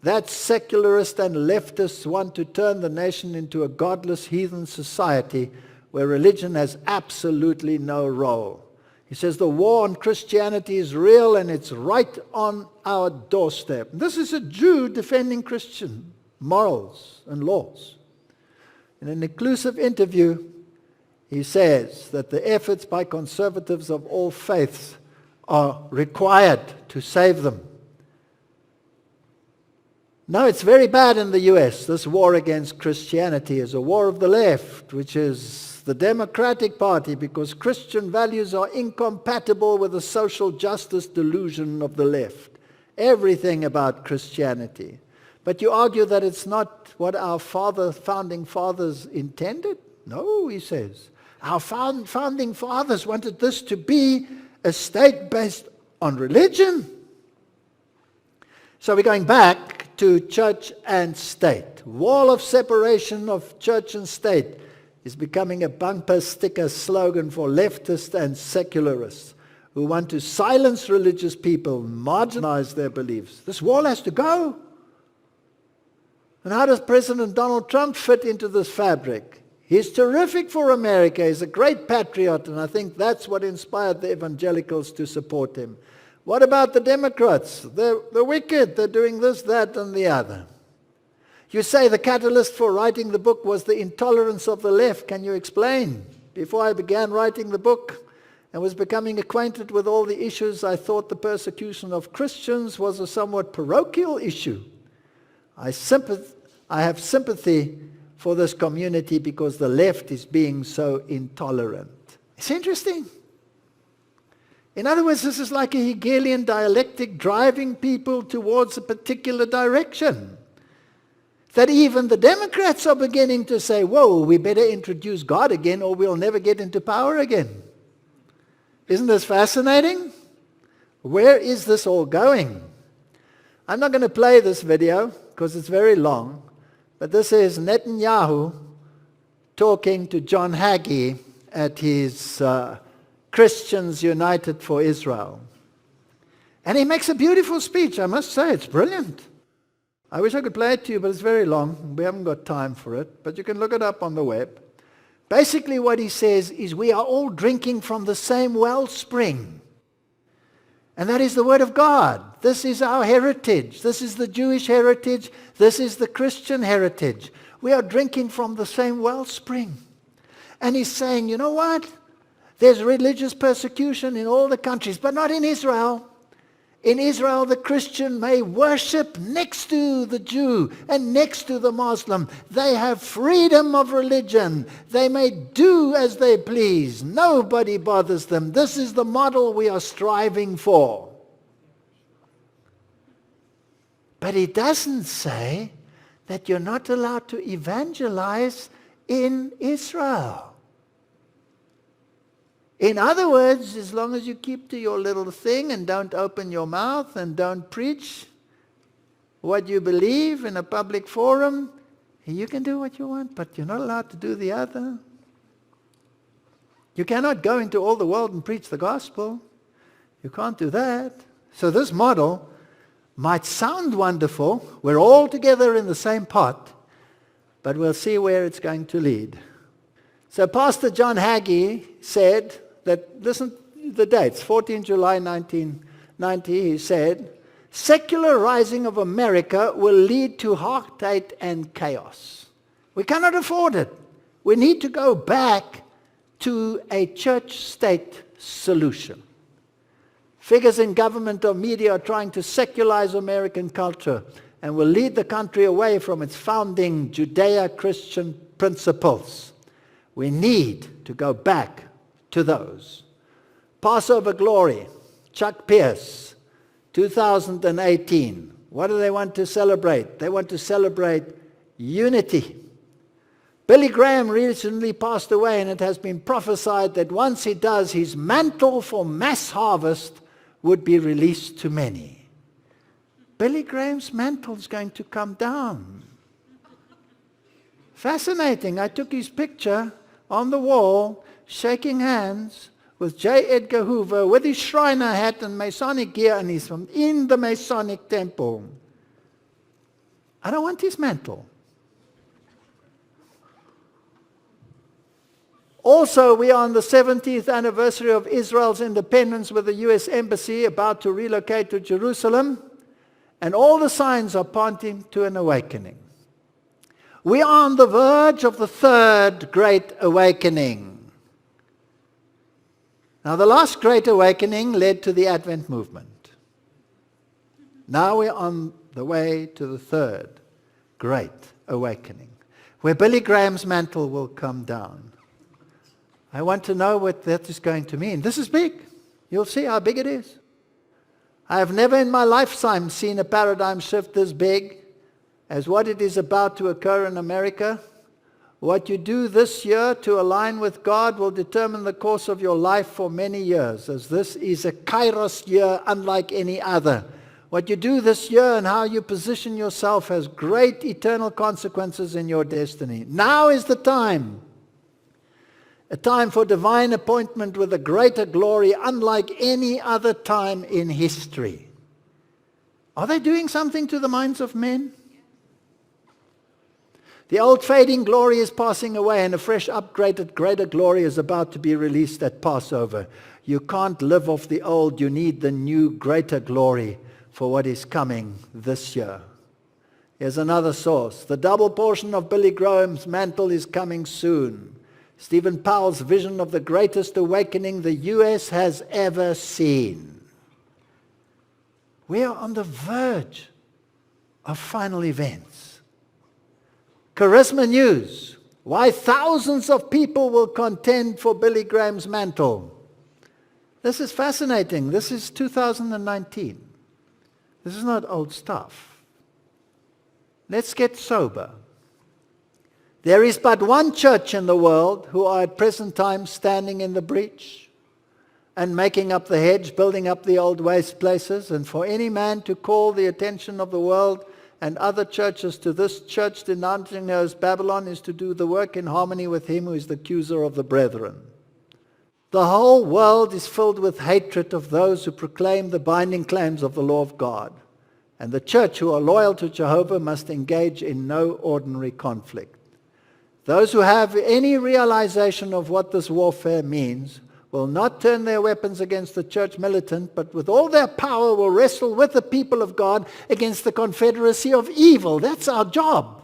that secularists and leftists want to turn the nation into a godless heathen society where religion has absolutely no role. He says the war on Christianity is real and it's right on our doorstep. This is a Jew defending Christian morals and laws. In an inclusive interview, he says that the efforts by conservatives of all faiths are required to save them. No, it's very bad in the U.S. This war against Christianity is a war of the left, which is the Democratic Party, because Christian values are incompatible with the social justice delusion of the left. Everything about Christianity. But you argue that it's not what our founding fathers intended? No, he says. Our founding fathers wanted this to be a state based on religion. So we're going back to church and state. Wall of separation of church and state is becoming a bumper sticker slogan for leftists and secularists who want to silence religious people, marginalize their beliefs. This wall has to go. And how does President Donald Trump fit into this fabric? He's terrific for America. He's a great patriot, and I think that's what inspired the evangelicals to support him. What about the Democrats? They're wicked. They're doing this, that, and the other. You say the catalyst for writing the book was the intolerance of the left. Can you explain? Before I began writing the book and was becoming acquainted with all the issues, I thought the persecution of Christians was a somewhat parochial issue. I have sympathy for this community because the left is being so intolerant. It's interesting. In other words, this is like a Hegelian dialectic driving people towards a particular direction. That even the Democrats are beginning to say, whoa, we better introduce God again or we'll never get into power again. Isn't this fascinating? Where is this all going? I'm not going to play this video because it's very long. But this is Netanyahu talking to John Hagee at his Christians United for Israel. And he makes a beautiful speech, I must say. It's brilliant. I wish I could play it to you, but it's very long. We haven't got time for it. But you can look it up on the web. Basically what he says is we are all drinking from the same wellspring. And that is the Word of God. This is our heritage. This is the Jewish heritage. This is the Christian heritage. We are drinking from the same wellspring. And he's saying, you know what? There's religious persecution in all the countries, but not in Israel. In Israel, the Christian may worship next to the Jew and next to the Muslim. They have freedom of religion. They may do as they please. Nobody bothers them. This is the model we are striving for. But he doesn't say that you're not allowed to evangelize in Israel. In other words, as long as you keep to your little thing and don't open your mouth and don't preach what you believe in a public forum, you can do what you want, but you're not allowed to do the other. You cannot go into all the world and preach the gospel. You can't do that. So this model might sound wonderful. We're all together in the same pot, but we'll see where it's going to lead. So Pastor John Hagee said that, listen to the dates, 14 July 1990, he said, secularizing of America will lead to heartache and chaos. We cannot afford it. We need to go back to a church-state solution. Figures in government or media are trying to secularize American culture and will lead the country away from its founding Judeo-Christian principles. We need to go back to those. Passover Glory, Chuck Pierce, 2018. What do they want to celebrate? They want to celebrate unity. Billy Graham recently passed away, and it has been prophesied that once he does, his mantle for mass harvest would be released to many. Billy Graham's mantle is going to come down. Fascinating. I took his picture on the wall, shaking hands with J. Edgar Hoover with his Shriner hat and Masonic gear, and he's from in the Masonic temple. I don't want his mantle. Also, we are on the 70th anniversary of Israel's independence, with the U.S. Embassy about to relocate to Jerusalem, and all the signs are pointing to an awakening. We are on the verge of the third great awakening. Now, the last great awakening led to the Advent movement. Now we're on the way to the third great awakening, where Billy Graham's mantle will come down. I want to know what that is going to mean. This is big. You'll see how big it is. I have never in my lifetime seen a paradigm shift this big as what it is about to occur in America. What you do this year to align with God will determine the course of your life for many years, as this is a Kairos year unlike any other. What you do this year and how you position yourself has great eternal consequences in your destiny. Now is the time. A time for divine appointment with a greater glory unlike any other time in history. Are they doing something to the minds of men? The old fading glory is passing away, and a fresh upgraded greater glory is about to be released at Passover. You can't live off the old. You need the new greater glory for what is coming this year. Here's another source. The double portion of Billy Graham's mantle is coming soon. Stephen Powell's vision of the greatest awakening the U.S. has ever seen. We are on the verge of final events. Charisma News, why thousands of people will contend for Billy Graham's mantle. This is fascinating. This is 2019. This is not old stuff. Let's get sober. There is but one church in the world who are at present time standing in the breach and making up the hedge, building up the old waste places, and for any man to call the attention of the world and other churches to this church denouncing her as Babylon is to do the work in harmony with him who is the accuser of the brethren. The whole world is filled with hatred of those who proclaim the binding claims of the law of God. And the church who are loyal to Jehovah must engage in no ordinary conflict. Those who have any realization of what this warfare means will not turn their weapons against the church militant, but with all their power will wrestle with the people of God against the confederacy of evil. That's our job.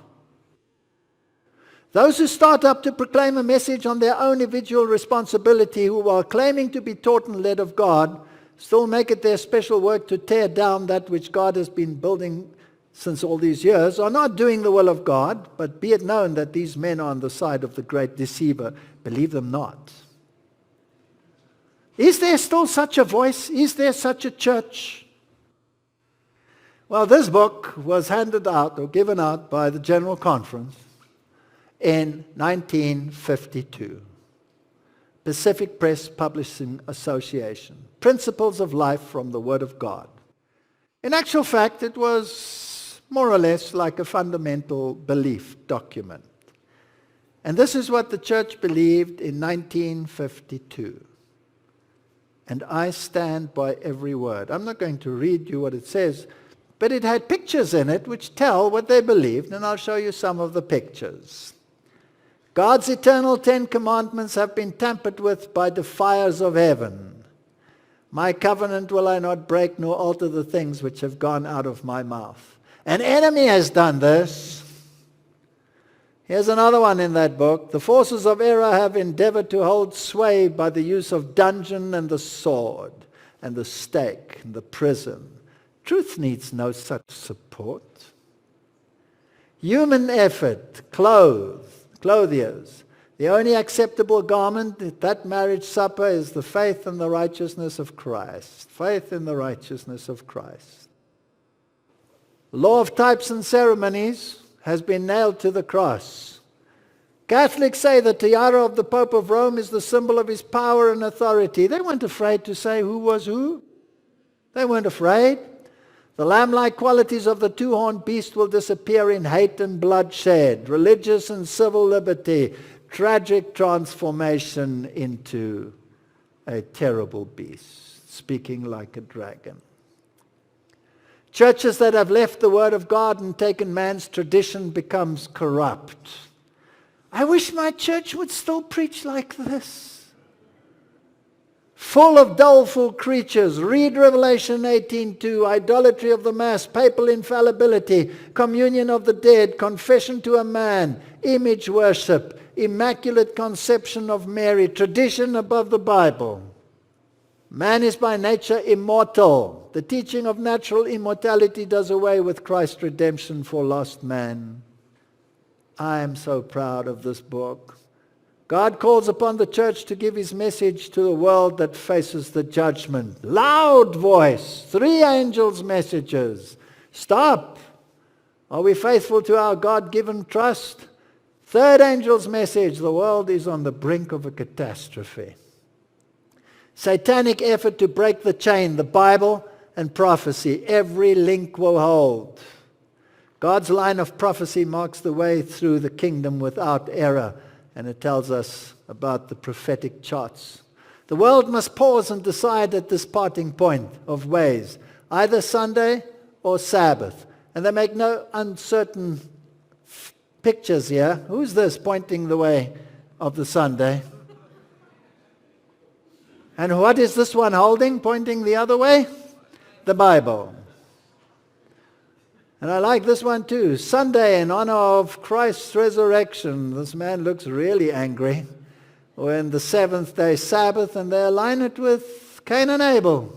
Those who start up to proclaim a message on their own individual responsibility, who are claiming to be taught and led of God, still make it their special work to tear down that which God has been building since all these years, are not doing the will of God, but be it known that these men are on the side of the great deceiver. Believe them not. Is there still such a voice? Is there such a church? Well, this book was handed out or given out by the General Conference in 1952. Pacific Press Publishing Association. Principles of Life from the Word of God. In actual fact, it was more or less like a fundamental belief document. And this is what the church believed in 1952. And I stand by every word. I'm not going to read you what it says, but it had pictures in it which tell what they believed, and I'll show you some of the pictures. God's eternal 10 commandments have been tampered with by the fires of heaven. My covenant will I not break, nor alter the things which have gone out of my mouth. An enemy has done this. Here's another one in that book. The forces of error have endeavored to hold sway by the use of dungeon and the sword and the stake and the prison. Truth needs no such support. Human effort, clothiers. The only acceptable garment at that marriage supper is the faith and the righteousness of Christ. Faith in the righteousness of Christ. The law of types and ceremonies has been nailed to the cross. Catholics say the tiara of the Pope of Rome is the symbol of his power and authority. They weren't afraid to say who was who. They weren't afraid. The lamb-like qualities of the two-horned beast will disappear in hate and bloodshed, religious and civil liberty, tragic transformation into a terrible beast, speaking like a dragon. Churches that have left the Word of God and taken man's tradition becomes corrupt. I wish my church would still preach like this. Full of doleful creatures. Read Revelation 18:2, idolatry of the Mass, papal infallibility, communion of the dead, confession to a man, image worship, immaculate conception of Mary, tradition above the Bible. Man is by nature immortal. The teaching of natural immortality does away with Christ's redemption for lost man. I am so proud of this book. God calls upon the church to give his message to the world that faces the judgment. Loud voice, 3 angels' messages. Stop. Are we faithful to our God-given trust? 3rd angel's message, the world is on the brink of a catastrophe. Satanic effort to break the chain, the Bible and prophecy. Every link will hold. God's line of prophecy marks the way through the kingdom without error. And it tells us about the prophetic charts. The world must pause and decide at this parting point of ways, either Sunday or Sabbath. And they make no uncertain pictures here. Who's this pointing the way of the Sunday? And what is this one holding, pointing the other way? The Bible. And I like this one too. Sunday in honor of Christ's resurrection. This man looks really angry. When the 7th day Sabbath, and they align it with Cain and Abel.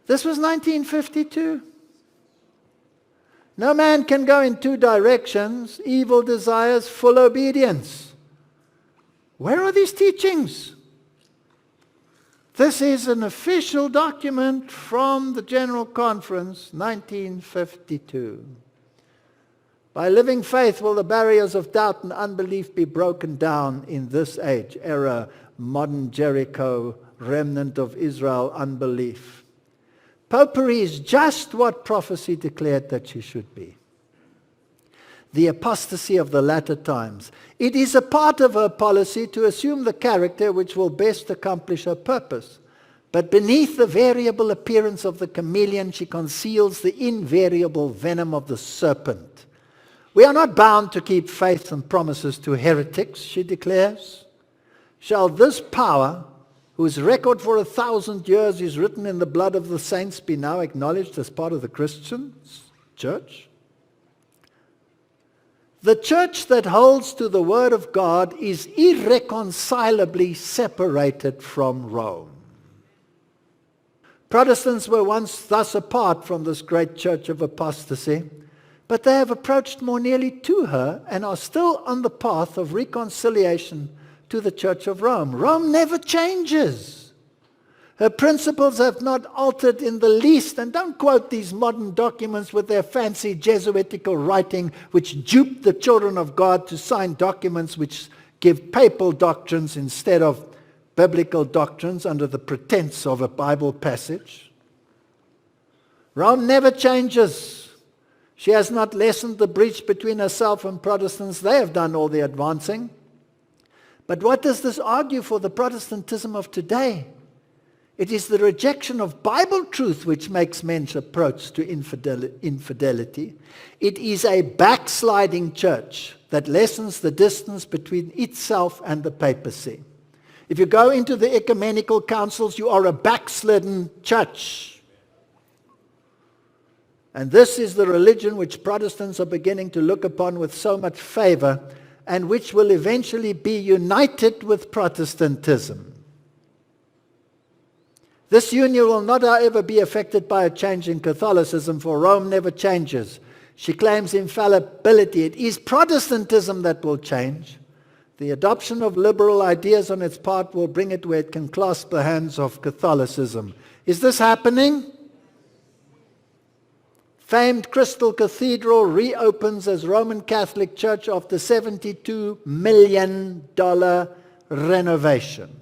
This was 1952. No man can go in 2 directions. Evil desires, full obedience. Where are these teachings? This is an official document from the General Conference, 1952. By living faith will the barriers of doubt and unbelief be broken down in this age, era, modern Jericho, remnant of Israel, unbelief. Popery is just what prophecy declared that she should be. The apostasy of the latter times. It is a part of her policy to assume the character which will best accomplish her purpose. But beneath the variable appearance of the chameleon, she conceals the invariable venom of the serpent. We are not bound to keep faith and promises to heretics, she declares. Shall this power, whose record for 1,000 years is written in the blood of the saints, be now acknowledged as part of the Christian church? The church that holds to the Word of God is irreconcilably separated from Rome. Protestants were once thus apart from this great church of apostasy, but they have approached more nearly to her and are still on the path of reconciliation to the Church of Rome. Rome never changes. Her principles have not altered in the least. And don't quote these modern documents with their fancy Jesuitical writing, which dupe the children of God to sign documents which give papal doctrines instead of biblical doctrines under the pretense of a Bible passage. Rome never changes. She has not lessened the breach between herself and Protestants. They have done all the advancing. But what does this argue for the Protestantism of today? It is the rejection of Bible truth which makes men's approach to infidelity. It is a backsliding church that lessens the distance between itself and the papacy. If you go into the ecumenical councils, you are a backslidden church. And this is the religion which Protestants are beginning to look upon with so much favor, and which will eventually be united with Protestantism. This union will not, however, be affected by a change in Catholicism, for Rome never changes. She claims infallibility. It is Protestantism that will change. The adoption of liberal ideas on its part will bring it where it can clasp the hands of Catholicism. Is this happening? Famed Crystal Cathedral reopens as Roman Catholic Church after $72 million renovation.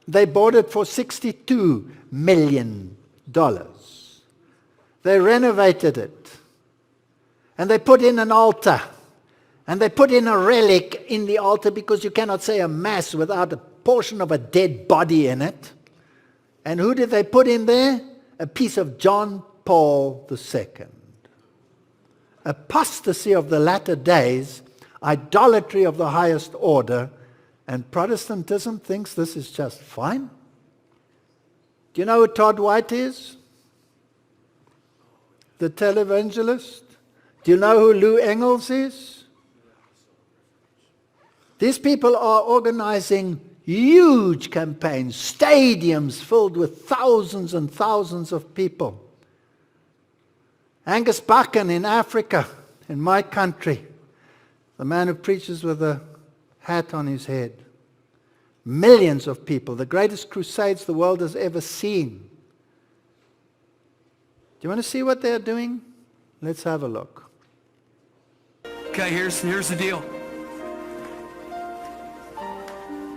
They bought it for $62 million. They renovated it. And they put in an altar. And they put in a relic in the altar, because you cannot say a mass without a portion of a dead body in it. And who did they put in there? A piece of John Paul II. Apostasy of the latter days, idolatry of the highest order, and Protestantism thinks this is just fine. Do you know who Todd White is? The televangelist. Do you know who Lou Engels is? These people are organizing huge campaigns, stadiums filled with thousands and thousands of people. Angus Buchan in Africa, in my country, the man who preaches with a hat on his head. Millions of people, the greatest crusades the world has ever seen. Do you want to see what they're doing? Let's have a look. Okay, here's the deal.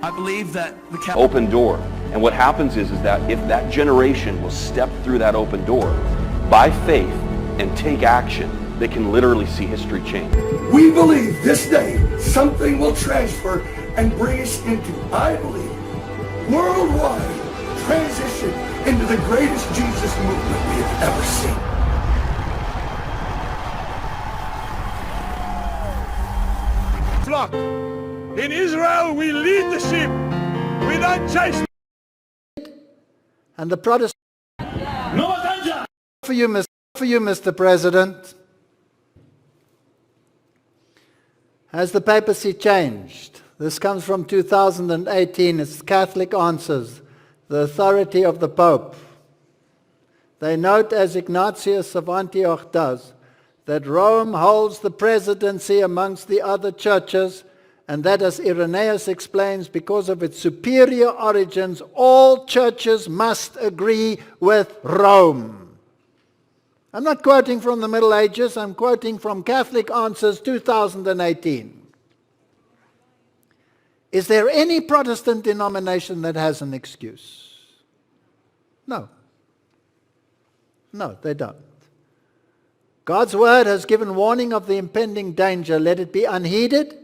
I believe that the open door. And what happens is that if that generation will step through that open door by faith and take action, they can literally see history change. We believe this day something will transfer and bring us into, I believe, worldwide transition into the greatest Jesus movement we have ever seen. Flock. In Israel, we lead the sheep. We don't chase. And the Protestant No attention. for you, Mr. President. Has the papacy changed? This comes from 2018. It's Catholic Answers, the authority of the Pope. They note, as Ignatius of Antioch does, that Rome holds the presidency amongst the other churches, and that, as Irenaeus explains, because of its superior origins, all churches must agree with Rome. I'm not quoting from the Middle Ages, I'm quoting from Catholic Answers 2018. Is there any Protestant denomination that has an excuse? No. No, they don't. God's word has given warning of the impending danger. Let it be unheeded,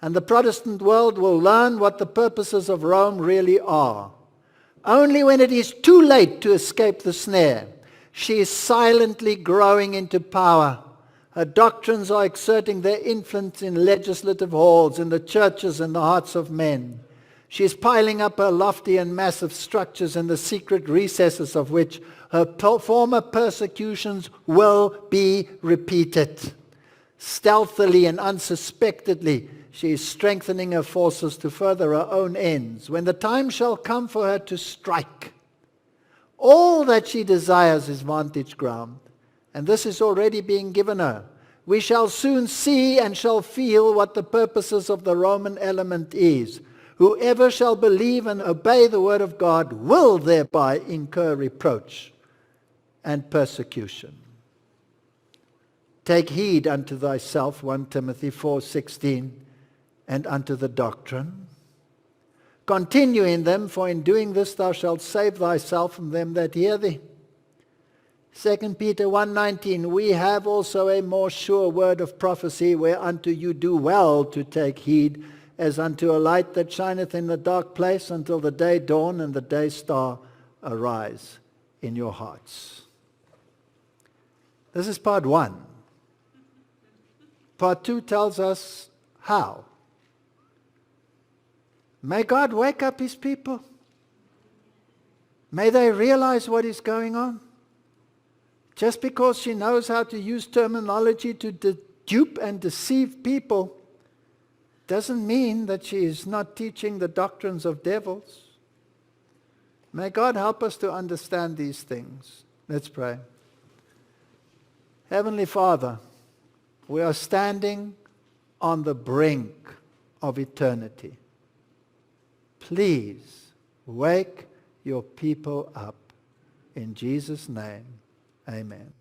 and the Protestant world will learn what the purposes of Rome really are. Only when it is too late to escape the snare, she is silently growing into power. Her doctrines are exerting their influence in legislative halls, in the churches, and the hearts of men. She is piling up her lofty and massive structures in the secret recesses of which her former persecutions will be repeated. Stealthily and unsuspectedly, she is strengthening her forces to further her own ends. When the time shall come for her to strike, All that she desires is vantage ground, and this is already being given her. We shall soon see and shall feel what the purposes of the Roman element is. Whoever shall believe and obey the word of God will thereby incur reproach and persecution. Take heed unto thyself, 1 Timothy 4:16, and unto the doctrine. Continue in them, for in doing this thou shalt save thyself and them that hear thee. 2 Peter 1:19, we have also a more sure word of prophecy, whereunto you do well to take heed, as unto a light that shineth in the dark place until the day dawn and the day star arise in your hearts. This is part 1. Part 2 tells us how. May God wake up his people. May they realize what is going on. Just because she knows how to use terminology to dupe and deceive people doesn't mean that she is not teaching the doctrines of devils. May God help us to understand these things. Let's pray. Heavenly Father, we are standing on the brink of eternity. Please wake your people up. In Jesus' name, amen.